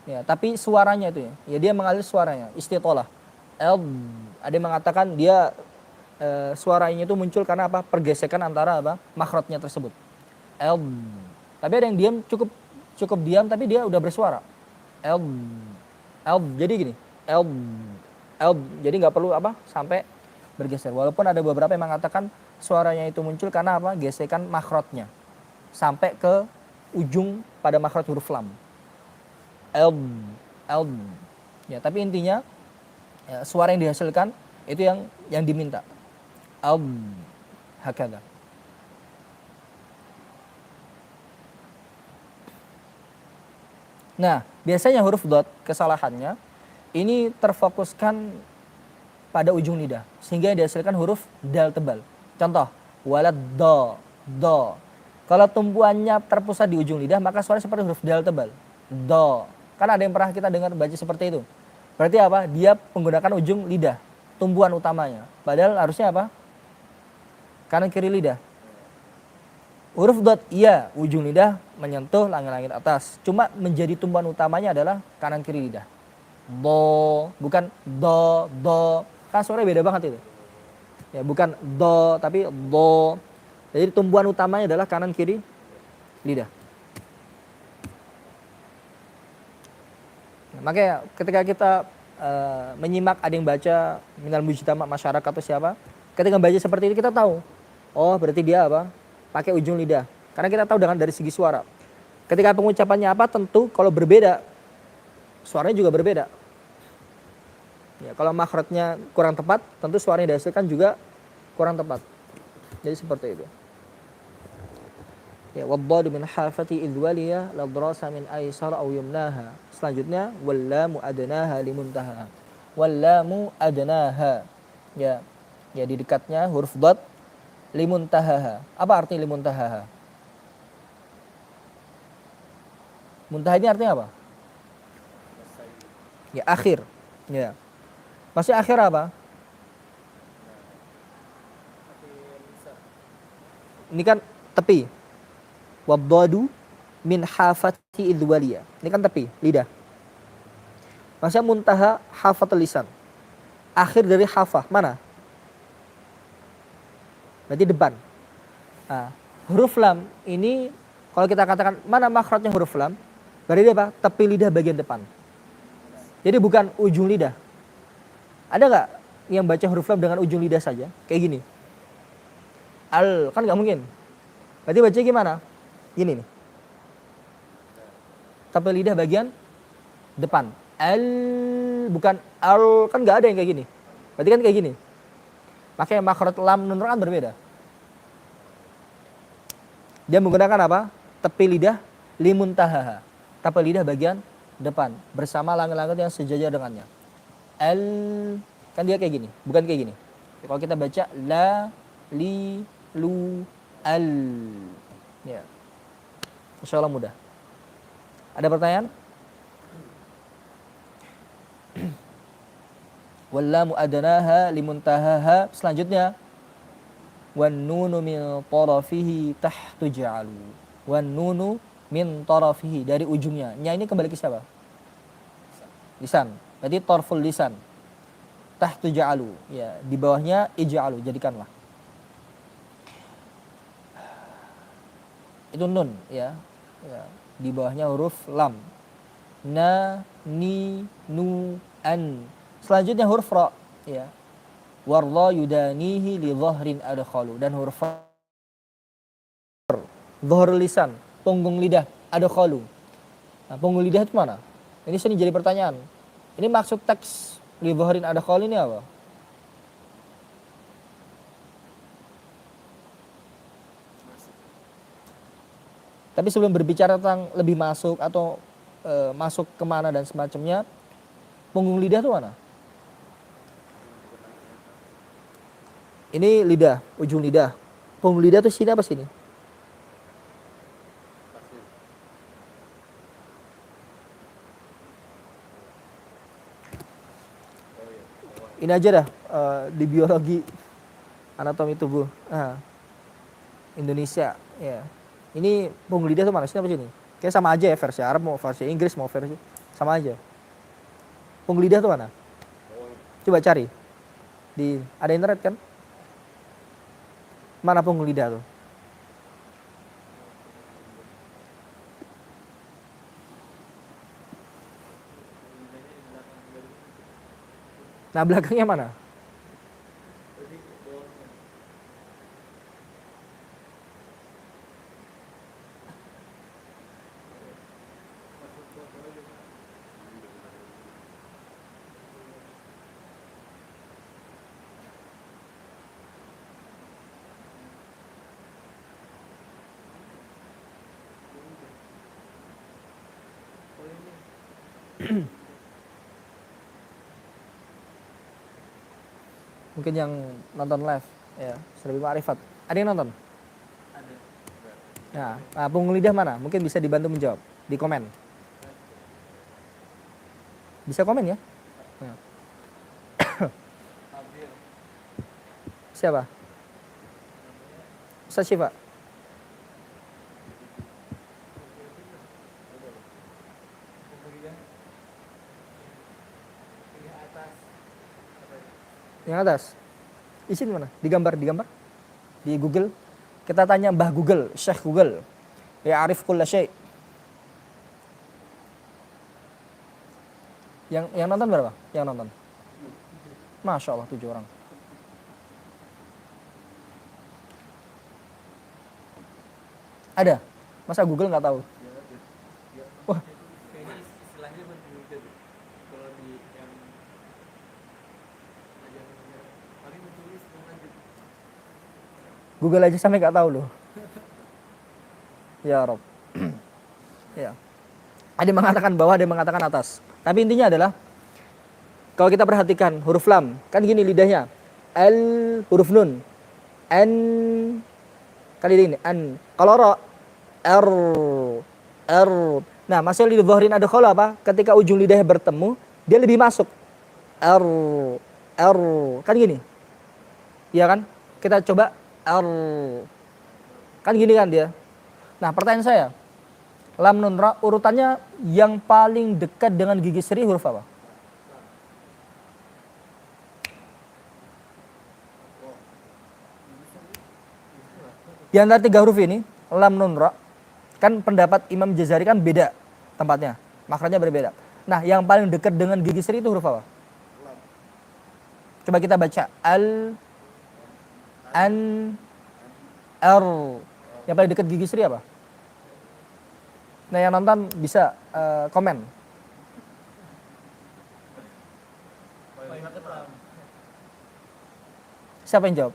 Ya, tapi suaranya itu ya dia mengalir suaranya, istitolah. Ada yang mengatakan dia suaranya itu muncul karena apa? Pergesekan antara makhrajnya tersebut. Tapi ada yang diam cukup diam tapi dia udah bersuara. Jadi gini. Jadi nggak perlu sampai bergeser. Walaupun ada beberapa yang mengatakan suaranya itu muncul karena gesekan makhrajnya sampai ke ujung pada makhraj huruf lam. Ya, tapi intinya ya, suara yang dihasilkan itu yang diminta. Ab hakada. Nah, biasanya huruf dot kesalahannya ini terfokuskan pada ujung lidah sehingga dihasilkan huruf dal tebal. Contoh, walad do. Kalau tumpuannya terpusat di ujung lidah maka suara seperti huruf dal tebal. Do. Kan ada yang pernah kita dengar baca seperti itu. Berarti apa? Dia menggunakan ujung lidah, tumbuhan utamanya. Padahal harusnya apa? Kanan kiri lidah. Huruf dot iya, ujung lidah menyentuh langit-langit atas. Cuma menjadi tumbuhan utamanya adalah kanan kiri lidah. Do, bukan do. Kan suaranya beda banget itu. Ya, bukan do tapi do. Jadi tumbuhan utamanya adalah kanan kiri lidah. Nah, makanya ketika kita menyimak ada yang baca minal mujtama masyarakat atau siapa, ketika baca seperti ini kita tahu, oh berarti dia apa? Pakai ujung lidah. Karena kita tahu dari segi suara. Ketika pengucapannya apa tentu kalau berbeda suaranya juga berbeda. Ya, kalau makhrajnya kurang tepat, tentu suara yang dihasilkan juga kurang tepat. Jadi seperti itu. Ya, waddadu min hafati idwaliya ladrasa min aisar aw yumnaha. Selanjutnya wallamu adnaha limuntaha. Wallamu adnaha. Ya. Ya di dekatnya huruf dad limuntahaha. Apa arti limuntahaha? Muntaha ini artinya apa? Ya akhir. Ya. Maksudnya akhir apa? Ini kan tepi. Waddadu min hafati idwaliya. Ini kan tepi, lidah. Maksudnya muntaha hafatul lisan. Akhir dari hafah, mana? Berarti depan. Nah, huruf lam ini kalau kita katakan mana makhrajnya huruf lam? Berarti apa? Tepi lidah bagian depan. Jadi bukan ujung lidah. Ada nggak yang baca huruf lam dengan ujung lidah saja? Kayak gini. Al, kan nggak mungkin. Berarti baca gimana? Gini nih. Tepi lidah bagian depan. Al, bukan al, kan nggak ada yang kayak gini. Berarti kan kayak gini. Makanya makhraj lam nun ra kan berbeda. Dia menggunakan apa? Tepi lidah limuntahaha. Tepi lidah bagian depan bersama langit-langit yang sejajar dengannya. Al, kan dia kayak gini, bukan kayak gini. Kalau kita baca la, li, lu, al. Ya. Insyaallah mudah. Ada pertanyaan? Wallamu adnaha limuntahaha. Selanjutnya wan nunu min tarafihi tahtu ja'alu. Wan nunu min tarafihi, dari ujungnya. Nya ini kembali ke siapa? Lisan. Berarti tarful lisan. Tahtu ja'alu. Ya, di bawahnya ij'alu, jadikanlah. Itu nun ya. Ya. Di bawahnya huruf lam. Na, ni, nu, an. Selanjutnya huruf ra ya. Warla yudanihi li dhahrin adkhalu, dan huruf dhahr lisan, punggung lidah adkhalu. Nah, punggung lidah itu mana? Ini sering jadi pertanyaan. Ini maksud teks li dhahrin adkhalu ini apa? Tapi sebelum berbicara tentang lebih masuk atau masuk kemana dan semacamnya, punggung lidah itu mana? Ini lidah, ujung lidah. Punggung lidah itu sini apa sini? Ini aja dah di biologi anatomi tubuh. Indonesia, ya. Ini punggung lidah itu mana? Sini apa sini? Kayak sama aja ya, versi Arab mau versi Inggris mau versi sama aja. Punggung lidah itu mana? Coba cari. Ada internet kan? Mana punggung lidah tuh? Nah, belakangnya mana? Mungkin yang nonton live ya, Serbi Ma'rifat. Ada yang nonton? Ada. Nah, punggung lidah mana? Mungkin bisa dibantu menjawab di komen. Bisa komen ya? Nah. Habil. Siapa? Ustaz Syifa. Kemudian pilih atas. Apa itu? Yang atas. Isi di mana? Digambar. Di Google. Kita tanya Mbah Google, Syekh Google. Ya arif kulla syai'. Yang nonton berapa? Yang nonton? Masya Allah 7 orang. Ada? Masa Google nggak tahu? Wah, Kayaknya istilahnya berbeda tuh. Kalau di yang ajaran paling menulis lanjut. Google aja sampai nggak tahu loh. Ya Rob. Ya. Ada yang mengatakan bawah, ada yang mengatakan atas. Tapi intinya adalah kalau kita perhatikan huruf lam, kan gini lidahnya. L huruf nun. N kali ini an. Kalau ro R R. Nah, masalah lidah dhahrin ada khola apa? Ketika ujung lidahnya bertemu, dia lebih masuk. R R. Kan gini. Iya kan? Kita coba R. Kan gini kan dia. Nah, pertanyaan saya, lam nun ra urutannya yang paling dekat dengan gigi seri huruf apa? Di antara 3 huruf ini, lam nun ra, kan pendapat Imam Jazari kan beda tempatnya, makhrajnya berbeda. Nah, yang paling dekat dengan gigi seri itu huruf apa? Coba kita baca al, an, r. Yang paling dekat gigi seri apa? Nah, yang nonton bisa komen. Siapa yang jawab?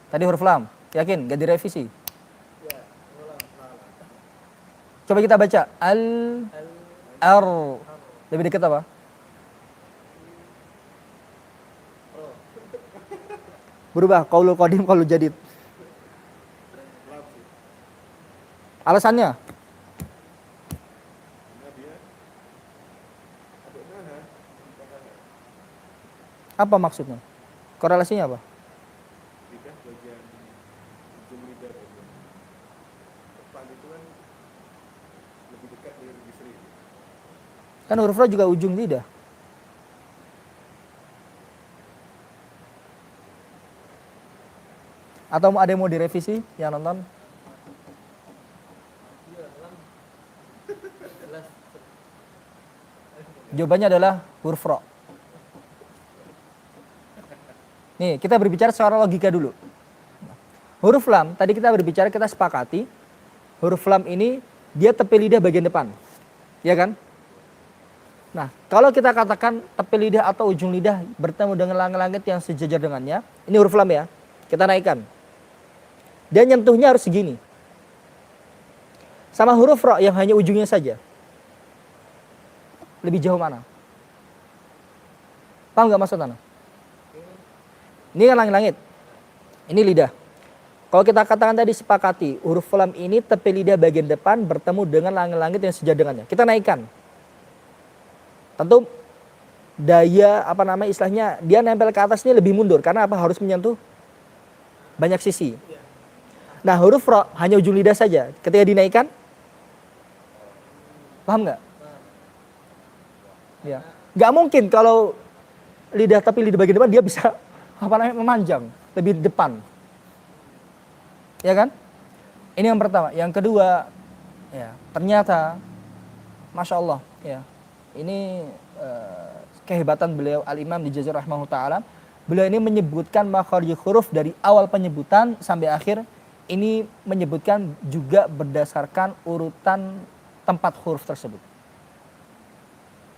Tadi huruf lam. Yakin? Gak direvisi? Coba kita baca. Al, R. Lebih dekat apa? Berubah. Qaulul qadim, qaulul jadid. Alasannya? Apa maksudnya? Korelasinya apa? Lidah bagian ujung lidah bagian depan itu kan lebih dekat dengan gigi seri. Kan huruf ra juga ujung lidah. Atau ada yang mau direvisi yang nonton? Iya, lam. Jelas. Jawabannya adalah huruf ra. Nih, kita berbicara secara logika dulu. Huruf lam, tadi kita berbicara, kita sepakati. Huruf lam ini, dia tepi lidah bagian depan. Ya kan? Nah, kalau kita katakan tepi lidah atau ujung lidah bertemu dengan langit-langit yang sejajar dengannya. Ini huruf lam ya. Kita naikkan. Dan nyentuhnya harus segini. Sama huruf ra yang hanya ujungnya saja. Lebih jauh mana? Paham gak maksud Anda? Ini kan langit-langit. Ini lidah. Kalau kita katakan tadi sepakati, huruf lam ini tepi lidah bagian depan bertemu dengan langit-langit yang sejajar dengannya. Kita naikkan. Tentu daya istilahnya dia nempel ke atas ini lebih mundur karena apa? Harus menyentuh banyak sisi. Nah, huruf ra hanya ujung lidah saja. Ketika dinaikkan, paham nggak? Ya, nggak mungkin kalau lidah tapi lidah bagian depan dia bisa memanjang lebih depan. Ya kan? Ini yang pertama. Yang kedua, ya ternyata, masya Allah, ya ini kehebatan beliau Al-Imam di Jazir rahimahullah ta'ala. Beliau ini menyebutkan makharij huruf dari awal penyebutan sampai akhir. Ini menyebutkan juga berdasarkan urutan tempat huruf tersebut.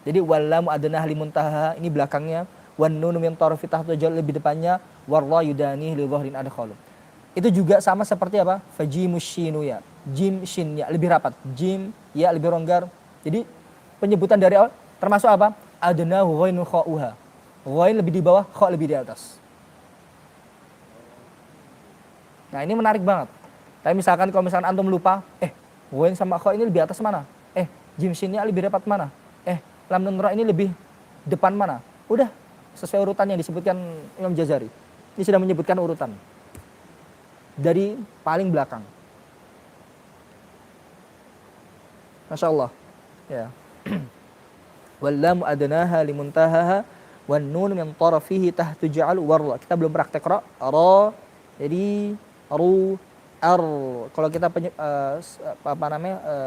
Jadi wallamu adnah limuntaha, ini belakangnya. Wan nunu min tarfi tahta jauh lebih depannya. Warra yudani li dhahrin adkhalu. Itu juga sama seperti apa? Fajimus shinu ya. Jim shin ya lebih rapat. Jim ya lebih longgar. Jadi penyebutan dari awal termasuk apa? Adna ghainu kha'uha. Ghain lebih di bawah, kha lebih di atas. Nah, ini menarik banget. Tapi misalkan kalau misalkan antum lupa, ghain sama kha ini lebih atas mana? Jim shinnya lebih rapat mana? Lam nun ra ini lebih depan mana? Udah sesuai urutan yang disebutkan Imam Jazari. Ini sudah menyebutkan urutan dari paling belakang. Masya Allah. Ya. Wallamu adnaha limuntahaha wan nun min tarafihi tahtu ja'al warla. Kita belum praktek ra. Jadi ru ar. Kalau kita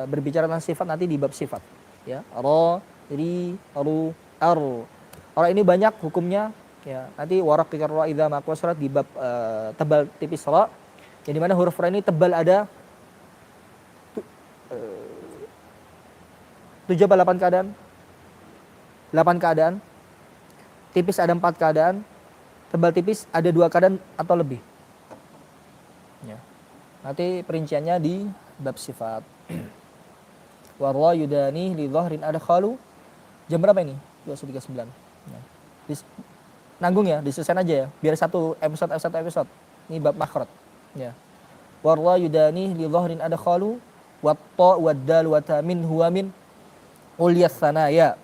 berbicara tentang sifat nanti di bab sifat. Ya. Ra jadi ru ar. Orang ini banyak hukumnya. Ya. Nanti waraqiqar ra idza ma qasrat di bab tebal tipis ra. Yang dimana huruf ra ini tebal ada 7 atau 8 keadaan. 8 keadaan. Tipis ada 4 keadaan. Tebal tipis ada 2 keadaan atau lebih. Ya. Nanti perinciannya di bab sifat. Warra yudani li dhahrin adkhalu. Jam berapa ini? 2:39. Ya. Nanggung ya, diselesaikan aja ya. Biar satu episode. Ini bab makhraj. Ya. Warra yudani li dhahrin adkhalu wat ta wad dal wa ta min huwa min ulyas sanaya.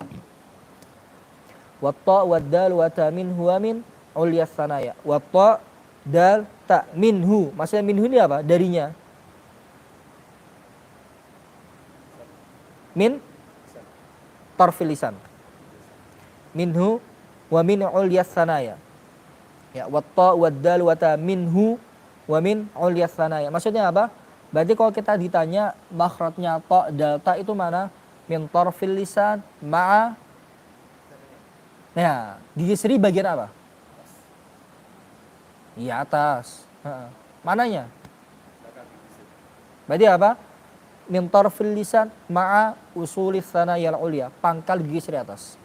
Wat ta wad dal wa ta min huwa min ulyas sanaya. Wat ta dal ta minhu. Maksudnya minhu ini apa? Darinya. Min tarfil lisan. Minhu wa min ulyas sanaya. Ya, wat ta wad dal wa ta minhu wa min ulyas sanaya. Maksudnya apa? Berarti kalau kita ditanya makhrajnya ta dal ta itu mana? Min tarfil lisan ma'a. Nah, gigi seri bagian apa? Iya, atas. Mananya? Berarti apa? Min tarfil lisan ma'a usulis sanayal ulya. Pangkal gigi seri atas.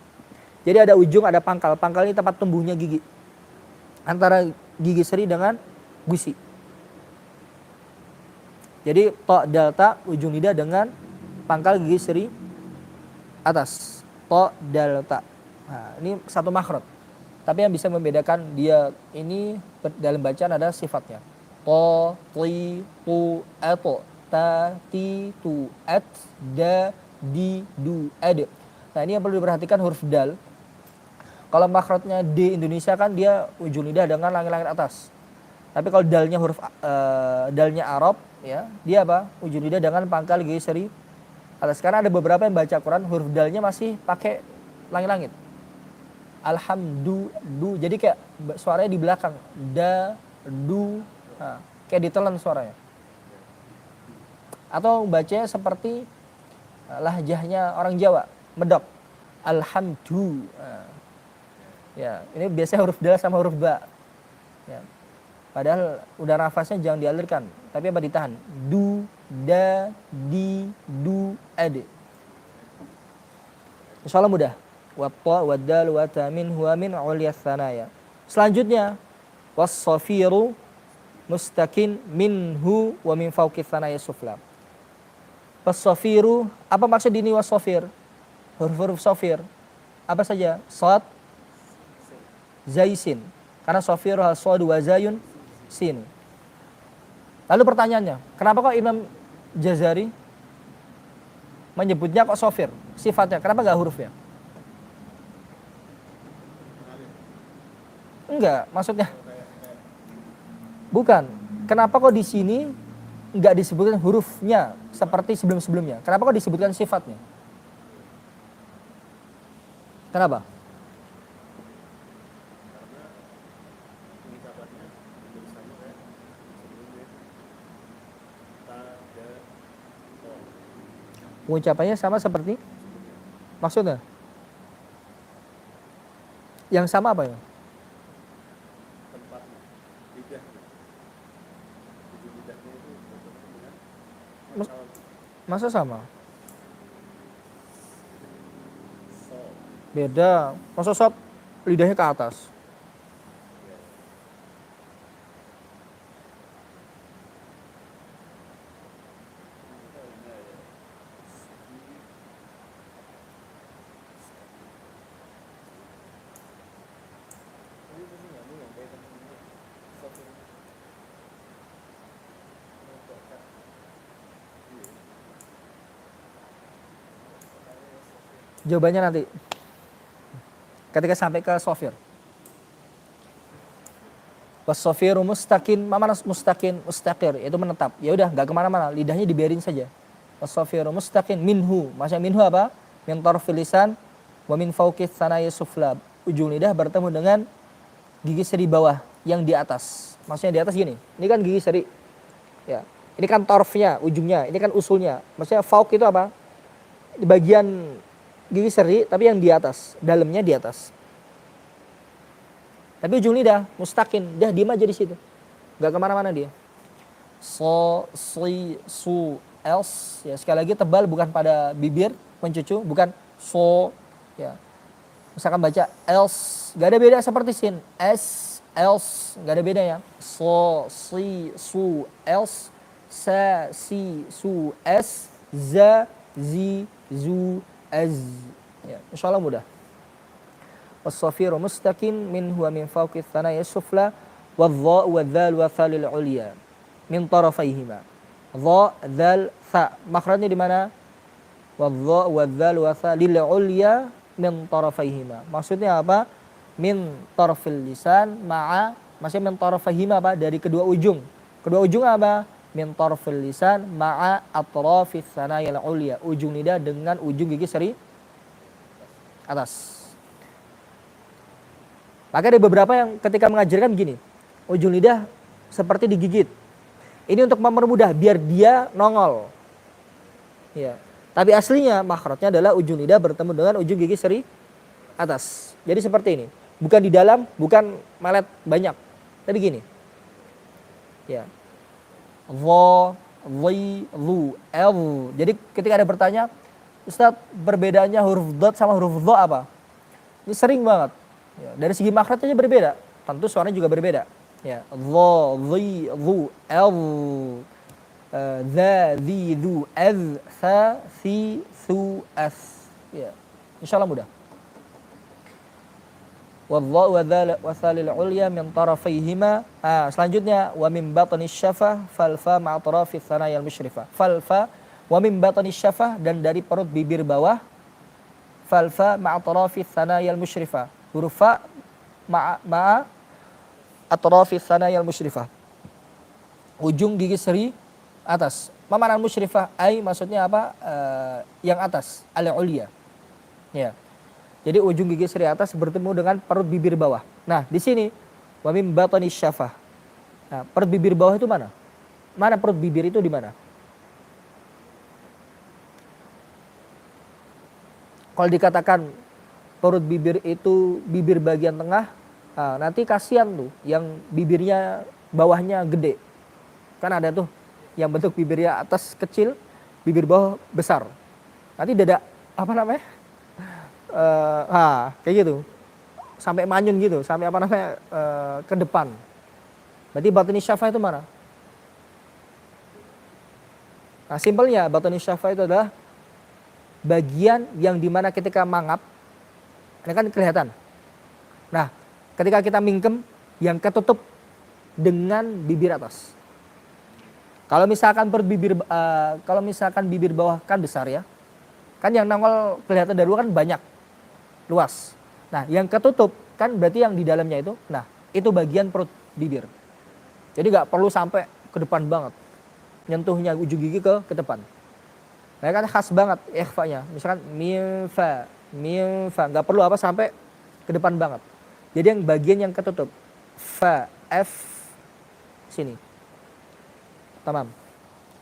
Jadi ada ujung, ada pangkal. Pangkal ini tempat tumbuhnya gigi. Antara gigi seri dengan gusi. Jadi ta dal ta ujung lidah dengan pangkal gigi seri atas. Ta dal ta. Nah, ini satu makhraj. Tapi yang bisa membedakan dia ini dalam bacaan adalah sifatnya. Ta, ti, tu, ato, ta, ti, tu, at, da, di, du, ad. Nah, ini yang perlu diperhatikan huruf dal. Kalau makhrajnya D Indonesia kan dia ujung lidah dengan langit-langit atas. Tapi kalau dalnya huruf dalnya Arab ya, dia apa? Ujung lidah dengan pangkal gigi seri atas. Sekarang ada beberapa yang baca Quran huruf dalnya masih pakai langit-langit. Alhamdu, du. Jadi kayak suaranya di belakang. Da, du. Nah, kayak ditelan suaranya. Atau bacanya seperti lahjahnya orang Jawa, medok. Alhamdu. Nah, ya, ini biasanya huruf dal sama huruf ba. Ya. Padahal udah nafasnya jangan dialirkan, tapi apa ditahan? Du, da, di, du, ad. Insyaallah mudah. Wa ta wa dal wa ta min huwa min ulyas sanaya. Selanjutnya was-safiru mustakin minhu wa min fawqis sanaya sufla. Was-safiru, apa maksud ini was-safir? Huruf-huruf safir. Apa saja? Shad, zaisin. Karena safir hal shad wa zayun sin. Lalu pertanyaannya, kenapa kok Imam Jazari menyebutnya kok safir? Sifatnya, kenapa enggak hurufnya? Enggak, maksudnya bukan. Kenapa kok di sini enggak disebutkan hurufnya seperti sebelum-sebelumnya? Kenapa kok disebutkan sifatnya? Kenapa? Pengucapannya sama seperti maksudnya? Yang sama apa ya? Tempat lidah. Ujung lidahnya itu dengan Masa sama? so. Beda. Masa sob lidahnya ke atas? Jawabannya nanti. Ketika sampai ke sofir. Wasofiru mustaqin, mana mustaqin, mustaqir, itu menetap. Ya udah, nggak kemana-mana, lidahnya dibiarin saja. Wasofiru mustaqin minhu, maksudnya minhu apa? Min tarfil lisan, wa min fauqis sanaya sufla. Ujung lidah bertemu dengan gigi seri bawah yang di atas. Maksudnya di atas gini. Ini kan gigi seri. Ya. Ini kan torfnya, ujungnya. Ini kan usulnya. Maksudnya fauk itu apa? Di bagian gigi seri tapi yang di atas, dalamnya di atas. Tapi ujung lidah mustaqim, dia diam aja di situ. Enggak kemana-mana dia. So, si, su, else. Ya, sekali lagi tebal bukan pada bibir mencucu, bukan so. Ya. Misalkan baca else, gak ada beda seperti sin. S, else, gak ada bedanya. So, si, su, else. Sa, si, su, s. Za, zi, zu, az. Ya, insya Allah mudah. Wasofiru mustaqim min huwa min fawqis thanaya sufla wadh-dha wadh-dhal wa thalil ulya min tarafayhima. Dha, dhal, tha. Makhrajnya di mana? Wadh-dha wadh-dhal wa thalil ulya min tarafayhima. Maksudnya apa? Min tarfil lisan ma'a, maksudnya min tarafayhima apa? Dari kedua ujung. Kedua ujung apa? Min tarfil lisan ma'a atrafis thanaya ulya. Ujung lidah dengan ujung gigi seri atas. Maka ada beberapa yang ketika mengajarkan begini, ujung lidah seperti digigit. Ini untuk mempermudah biar dia nongol. Ya. Tapi aslinya makhrajnya adalah ujung lidah bertemu dengan ujung gigi seri atas. Jadi seperti ini. Bukan di dalam, bukan melet banyak. Tapi gini. Ya. Dha, dhi, dhu, el. Jadi ketika ada bertanya, Ustaz, perbedaannya huruf dot sama huruf dha apa? Ini sering banget. Ya, dari segi makhrajnya berbeda, tentu suaranya juga berbeda. Ya, dha, dhi, dhu, el, dha, dhi, dhu, az, tha, thi, thu, as. Ya, insyaallah mudah. Wadh-dha wa dhal wa thalil ulya min tarafayhima. Selanjutnya wa min batni syafah fal fa ma atrafi thanaya al musyrifah. Fal fa wa min batni syafah, dan dari perut bibir bawah. Fal fa ma atrafi thanaya al musyrifah. Huruf fa ma'a atrafi thanaya al musyrifah. Ujung gigi seri atas. Mana musyrifah? Ai maksudnya apa? Yang atas, al-ulya. Ya. Jadi ujung gigi seri atas bertemu dengan perut bibir bawah. Nah, di sini wa mim batni syafah. Nah, perut bibir bawah itu mana? Mana perut bibir itu di mana? Kalau dikatakan perut bibir itu bibir bagian tengah, nah, nanti kasihan tuh yang bibirnya bawahnya gede. Kan ada tuh yang bentuk bibirnya atas kecil, bibir bawah besar. Nanti dada apa namanya? Kayak gitu. Sampai manyun gitu, sampai apa namanya? Ke depan. Berarti batni syafah itu mana? Nah, simpelnya batni syafah itu adalah bagian yang dimana ketika mangap, ini kan kelihatan. Nah, ketika kita mingkem, yang ketutup dengan bibir atas. Kalau misalkan bibir bawah kan besar ya, kan yang nongol kelihatan dari luar kan banyak, luas. Nah, yang ketutup kan berarti yang di dalamnya itu, nah itu bagian perut bibir. Jadi nggak perlu sampai ke depan banget, nyentuhnya ujung gigi ke depan. Nah kan khas banget ikhfanya, misalkan milfa, nggak perlu apa sampai ke depan banget. Jadi yang bagian yang ketutup, fa, f, sini, tamam.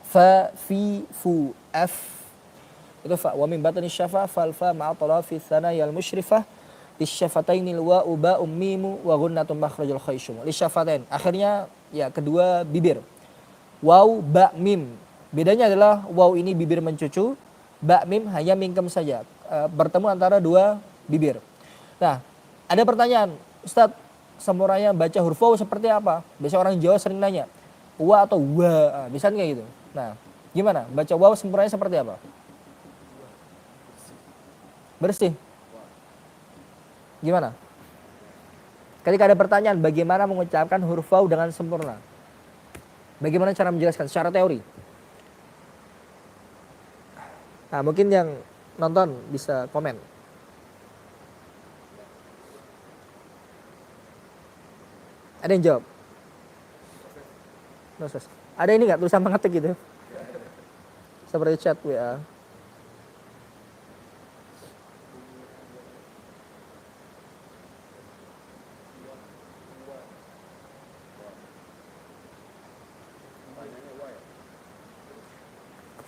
Fa, fi, fu, f, itu fa. Wa min batni syafah fal fa ma'a talafi thanaya al musyrifah lisyafatainil wa uba ummimu wa gunnatun makhrajul khayshum. Lisyafatain, akhirnya ya kedua bibir. Waw, ba, mim. Bedanya adalah waw ini bibir mencucu, ba, mim hanya mingkem saja. Bertemu antara dua bibir. Nah, ada pertanyaan, Ustadz, semuranya baca huruf waw seperti apa? Biasanya orang Jawa sering nanya, wa atau wa, bisa nggak gitu? Nah, gimana? Baca waw sempurnanya seperti apa? Bersih. Gimana? Ketika ada pertanyaan, bagaimana mengucapkan huruf waw dengan sempurna? Bagaimana cara menjelaskan secara teori? Nah, mungkin yang nonton bisa komen. Ada yang jawab? Proses. Ada ini nggak tulisan pengetik gitu? Seperti chat WA.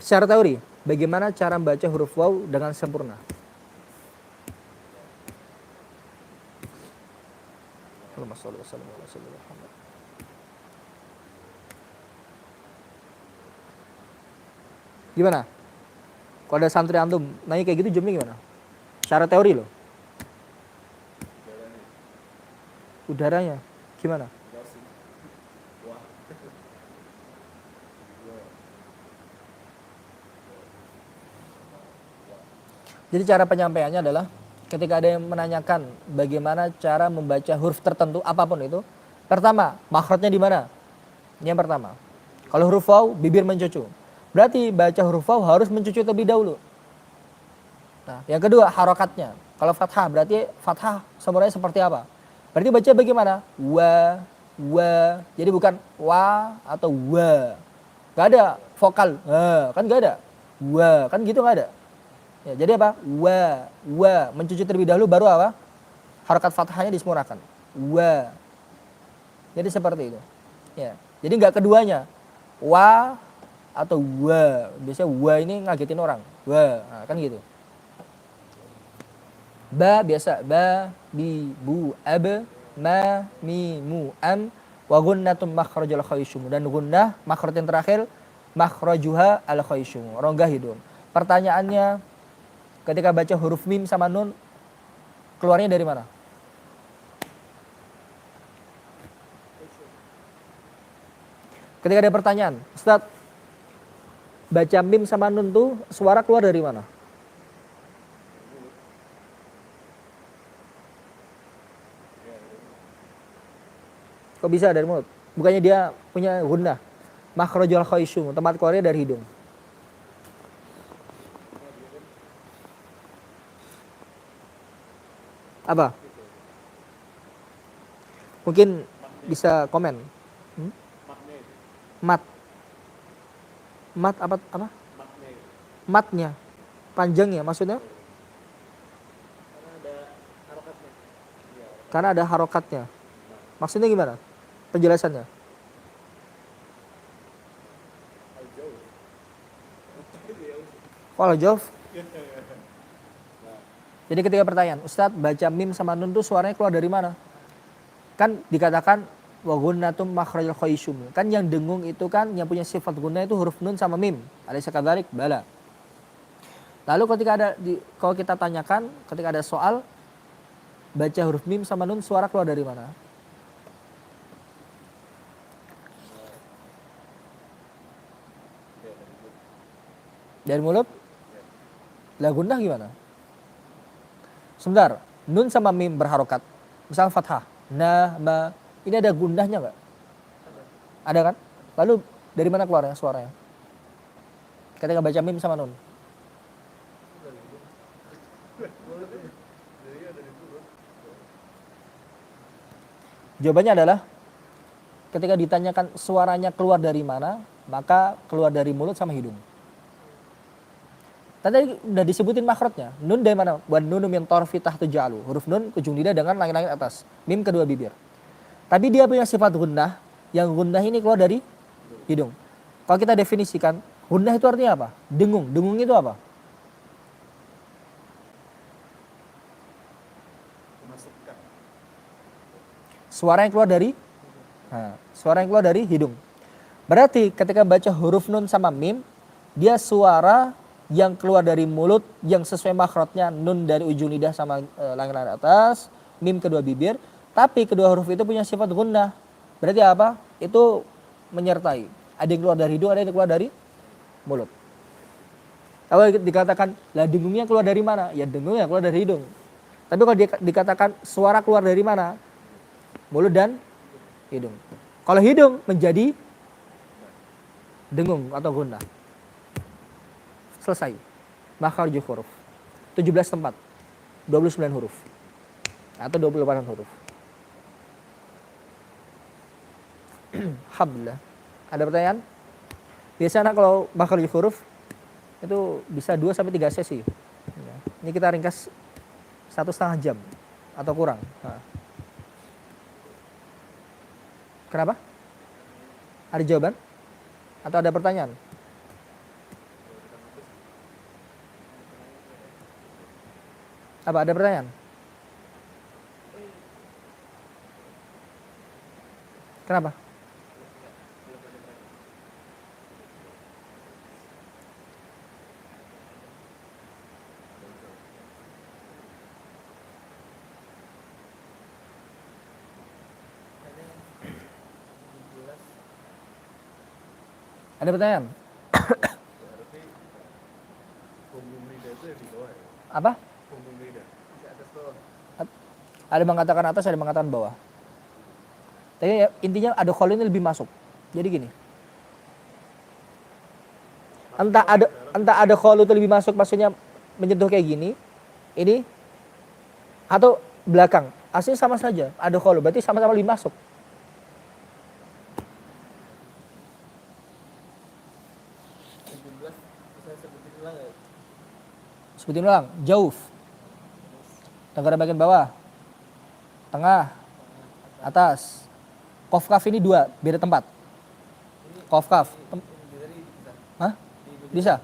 Secara teori, bagaimana cara membaca huruf waw dengan sempurna? Allahumma shalli wa sallim ala sayyidina Muhammad. Gimana? Kalau ada santri antum nanya kayak gitu jawabnya gimana? Secara teori loh. Udaranya gimana? Jadi cara penyampaiannya adalah ketika ada yang menanyakan bagaimana cara membaca huruf tertentu apapun itu, pertama makhrajnya di mana? Ini yang pertama. Kalau huruf waw bibir mencucu, berarti baca huruf waw harus mencucu terlebih dahulu. Nah, yang kedua harokatnya. Kalau fathah berarti fathah sebenarnya seperti apa? Berarti baca bagaimana? Wa. Jadi bukan wa atau wa. Gak ada vokal, kan gak ada. Wa, kan gitu gak ada. Ya, jadi apa? Wa. Mencuci terlebih dahulu baru apa? Harokat fathahnya disempurnakan. Wa. Jadi seperti itu. Ya. Jadi nggak keduanya. Wa atau wa. Biasanya wa ini ngagetin orang. Wa. Nah, kan gitu. Ba biasa. Ba, bi, bu, ab, ma, mi, mu, am. Wa gunnatum makhrajul khayshum. Dan gunnah makhraj yang terakhir makhrajuha al khayshum. Rongga hidung. Pertanyaannya, ketika baca huruf mim sama nun, keluarnya dari mana? Ketika ada pertanyaan, Ustadz, baca mim sama nun tuh suara keluar dari mana? Kok bisa dari mulut? Bukannya dia punya gunnah. Makhrajul khayshum, tempat keluarnya dari hidung. Apa? Mungkin bisa komen. Mat apa? Matnya. Panjangnya maksudnya? Karena ada harokatnya. Maksudnya gimana? Penjelasannya. Kalau jawab. Jadi ketika pertanyaan, Ustadz baca mim sama nun tuh suaranya keluar dari mana? Kan dikatakan wa gunnatum makhrajul khayshum. Kan yang dengung itu kan yang punya sifat gunnah itu huruf nun sama mim. Alaysa kadzalik? Bala. Lalu kalau kita tanyakan ketika ada soal baca huruf mim sama nun suara keluar dari mana? Dari mulut? Lah gunnah gimana? Sebentar, nun sama mim berharokat. Misalnya fathah, na, ma. Ini ada gunnahnya nggak? Ada kan? Lalu dari mana keluarnya suaranya? Ketika baca mim sama nun. Jawabannya adalah ketika ditanyakan suaranya keluar dari mana, maka keluar dari mulut sama hidung. Tadi udah disebutin makhrajnya. Nun dari mana? Wan nunu min tarfi tahtu ja'lu. Huruf nun ujung lidah dengan langit-langit atas. Mim kedua bibir. Tapi dia punya sifat gunnah. Yang gunnah ini keluar dari hidung. Kalau kita definisikan, gunnah itu artinya apa? Dengung. Dengung itu apa? Suara yang keluar dari suara yang keluar dari hidung. Berarti ketika baca huruf nun sama mim, dia suara yang keluar dari mulut yang sesuai makhrajnya, nun dari ujung lidah sama langit-langit atas, mim kedua bibir, tapi kedua huruf itu punya sifat gunnah. Berarti apa? Itu menyertai. Ada yang keluar dari hidung, ada yang keluar dari mulut. Kalau dikatakan, lah dengungnya keluar dari mana? Ya dengungnya keluar dari hidung. Tapi kalau dikatakan suara keluar dari mana? Mulut dan hidung. Kalau hidung menjadi dengung atau gunnah. Selesai. Makhraj huruf. 17 tempat. 29 huruf. Atau 28 huruf. Alhamdulillah. Ada pertanyaan? Biasanya kalau makhraj huruf itu bisa 2 sampai 3 sesi. Ya. Ini kita ringkas 1,5 jam atau kurang. Nah. Kenapa? Ada jawaban? Atau ada pertanyaan? Apa ada pertanyaan? Kenapa? Ada pertanyaan? Berarti punggung lidah itu yang di bawah ya? Apa? Punggung lidah. Di atas bawah. Ada yang mengatakan atas, ada yang mengatakan bawah. Tapi ya, intinya ada khol ini lebih masuk. Jadi gini. Entah ada khol itu lebih masuk, maksudnya menyentuh kayak gini. Ini atau belakang. Aslinya sama saja. Ada khol, berarti sama-sama lebih masuk. Bisa sebutin ulang nggak? Sebutin ulang. Jauf. Tenggara bagian bawah. Tengah. Atas. Kof kaf ini 2, beda tempat. Kof kaf. Jadi bisa. Hah? Bisa.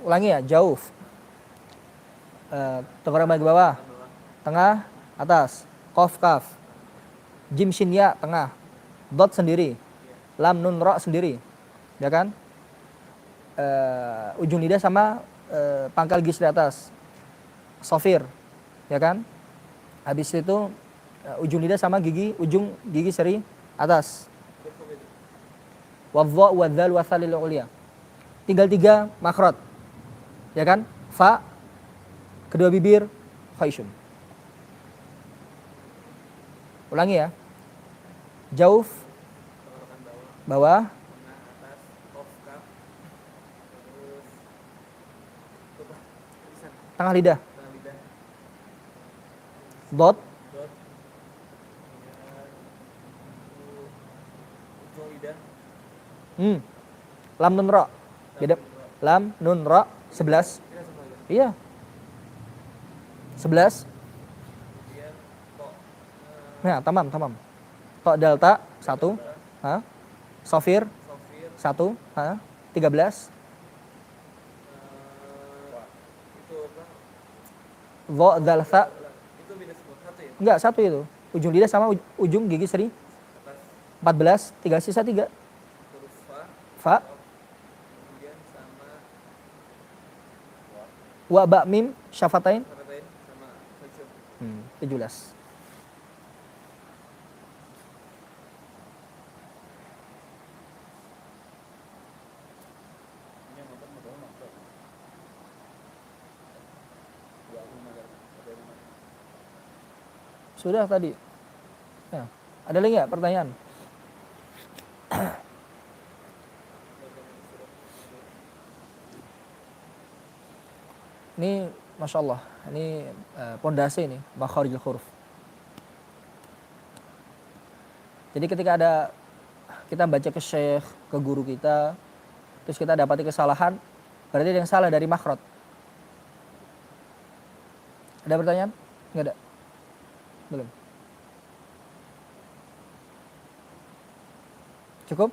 Ulangi ya, jauf. Tenggara bagian bawah. Tengah, atas. Kof kaf. Jim shin ya tengah. Dot sendiri. Lam nun ro sendiri. Ya kan? Ujung lidah sama pangkal gigi di atas. Sofir. Ya kan? Habis itu ujung lidah sama ujung gigi seri atas. Wadha wadzal wasalil ulia. Tinggal 3 makhraj. Ya kan? Fa, kedua bibir, khayshum. Ulangi ya. Jauf, bawah, Tengah, atas, off, kaf, terus tutup tulisan tengah lidah. tengah lidah, Dot, dot, ujung lidah, lam nun ra. Beda. Lam nun ra 11. kita sama ya. Iya. 11. Kemudian kok Nah, tamam. Tok delta 1. Ha? Sofir sofir 1. Ha? 13. itu apa? Dha dzal tha. Itu beda semua satu ya. Enggak, 1 itu. Ujung lidah sama ujung gigi seri Atas 14, 3 sisa 3. huruf fa, Fa, kemudian sama wa ba mim syafatain. kata-katain sama khayshum. 17. Ini yang nonton mau nonton. Ya, aku magar. Ada yang mana? Sudah tadi. Ya. Ada lagi nggak pertanyaan? Ini Masya Allah, ini pondasi ini, makharijul huruf. Jadi ketika kita baca ke syekh, ke guru kita, terus kita dapati kesalahan, berarti ada yang salah dari makhraj. Ada pertanyaan? Nggak ada? Belum? Cukup?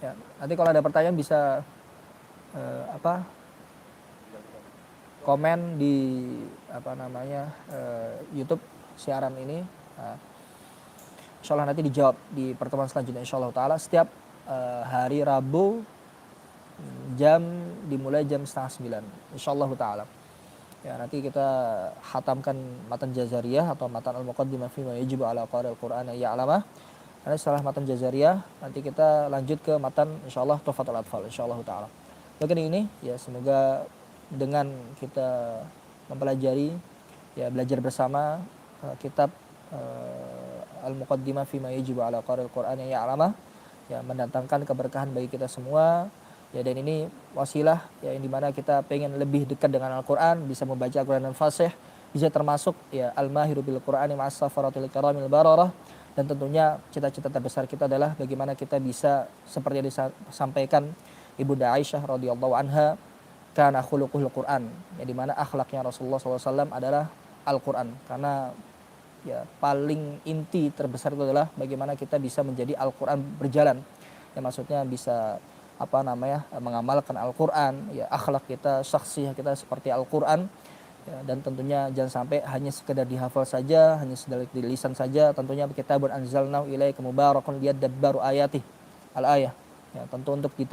Ya, nanti kalau ada pertanyaan bisa komen di YouTube siaran ini. Nah, insya Allah nanti dijawab di pertemuan selanjutnya insya Allah taala setiap hari Rabu dimulai jam 8:30 insya Allah taala. Ya, nanti kita hatamkan matan Jazariyah atau matan al-muqaddimah fi ma yajibu ala qari'il Qur'an ya'lamah. Nanti setelah matan Jazariyah nanti kita lanjut ke matan insyaallah Tuhfatul Atfal insyaallah taala. Mungkin ini ya semoga dengan kita mempelajari ya belajar bersama kitab al-muqaddimah fi ma yajibu ala qari'il Qur'an ya'lamah ya mendatangkan keberkahan bagi kita semua. Ya, dan ini wasilah ya yang dimana kita pengen lebih dekat dengan Al-Quran, bisa membaca Al-Quran yang fasih, bisa termasuk ya al-mahiru bil Qur'ani ma'as safaratil karamil bararah, Dan tentunya cita-cita terbesar kita adalah bagaimana kita bisa seperti yang disampaikan Ibunda Aisyah radhiyallahu anha, kana khuluquhul Quran, ya, di mana akhlaknya Rasulullah SAW adalah Al-Quran. Karena ya paling inti terbesar itu adalah bagaimana kita bisa menjadi Al-Quran berjalan. Ya maksudnya bisa mengamalkan Al-Quran, ya akhlak kita, syakhsiyah kita seperti Al-Quran. Ya, dan tentunya jangan sampai hanya sekedar dihafal saja, hanya sekedar di lisan saja. Tentunya kita beranzalnahu ilaika mubarakun liyadabbaru ayatih al-ayah. Ya, tentu untuk kita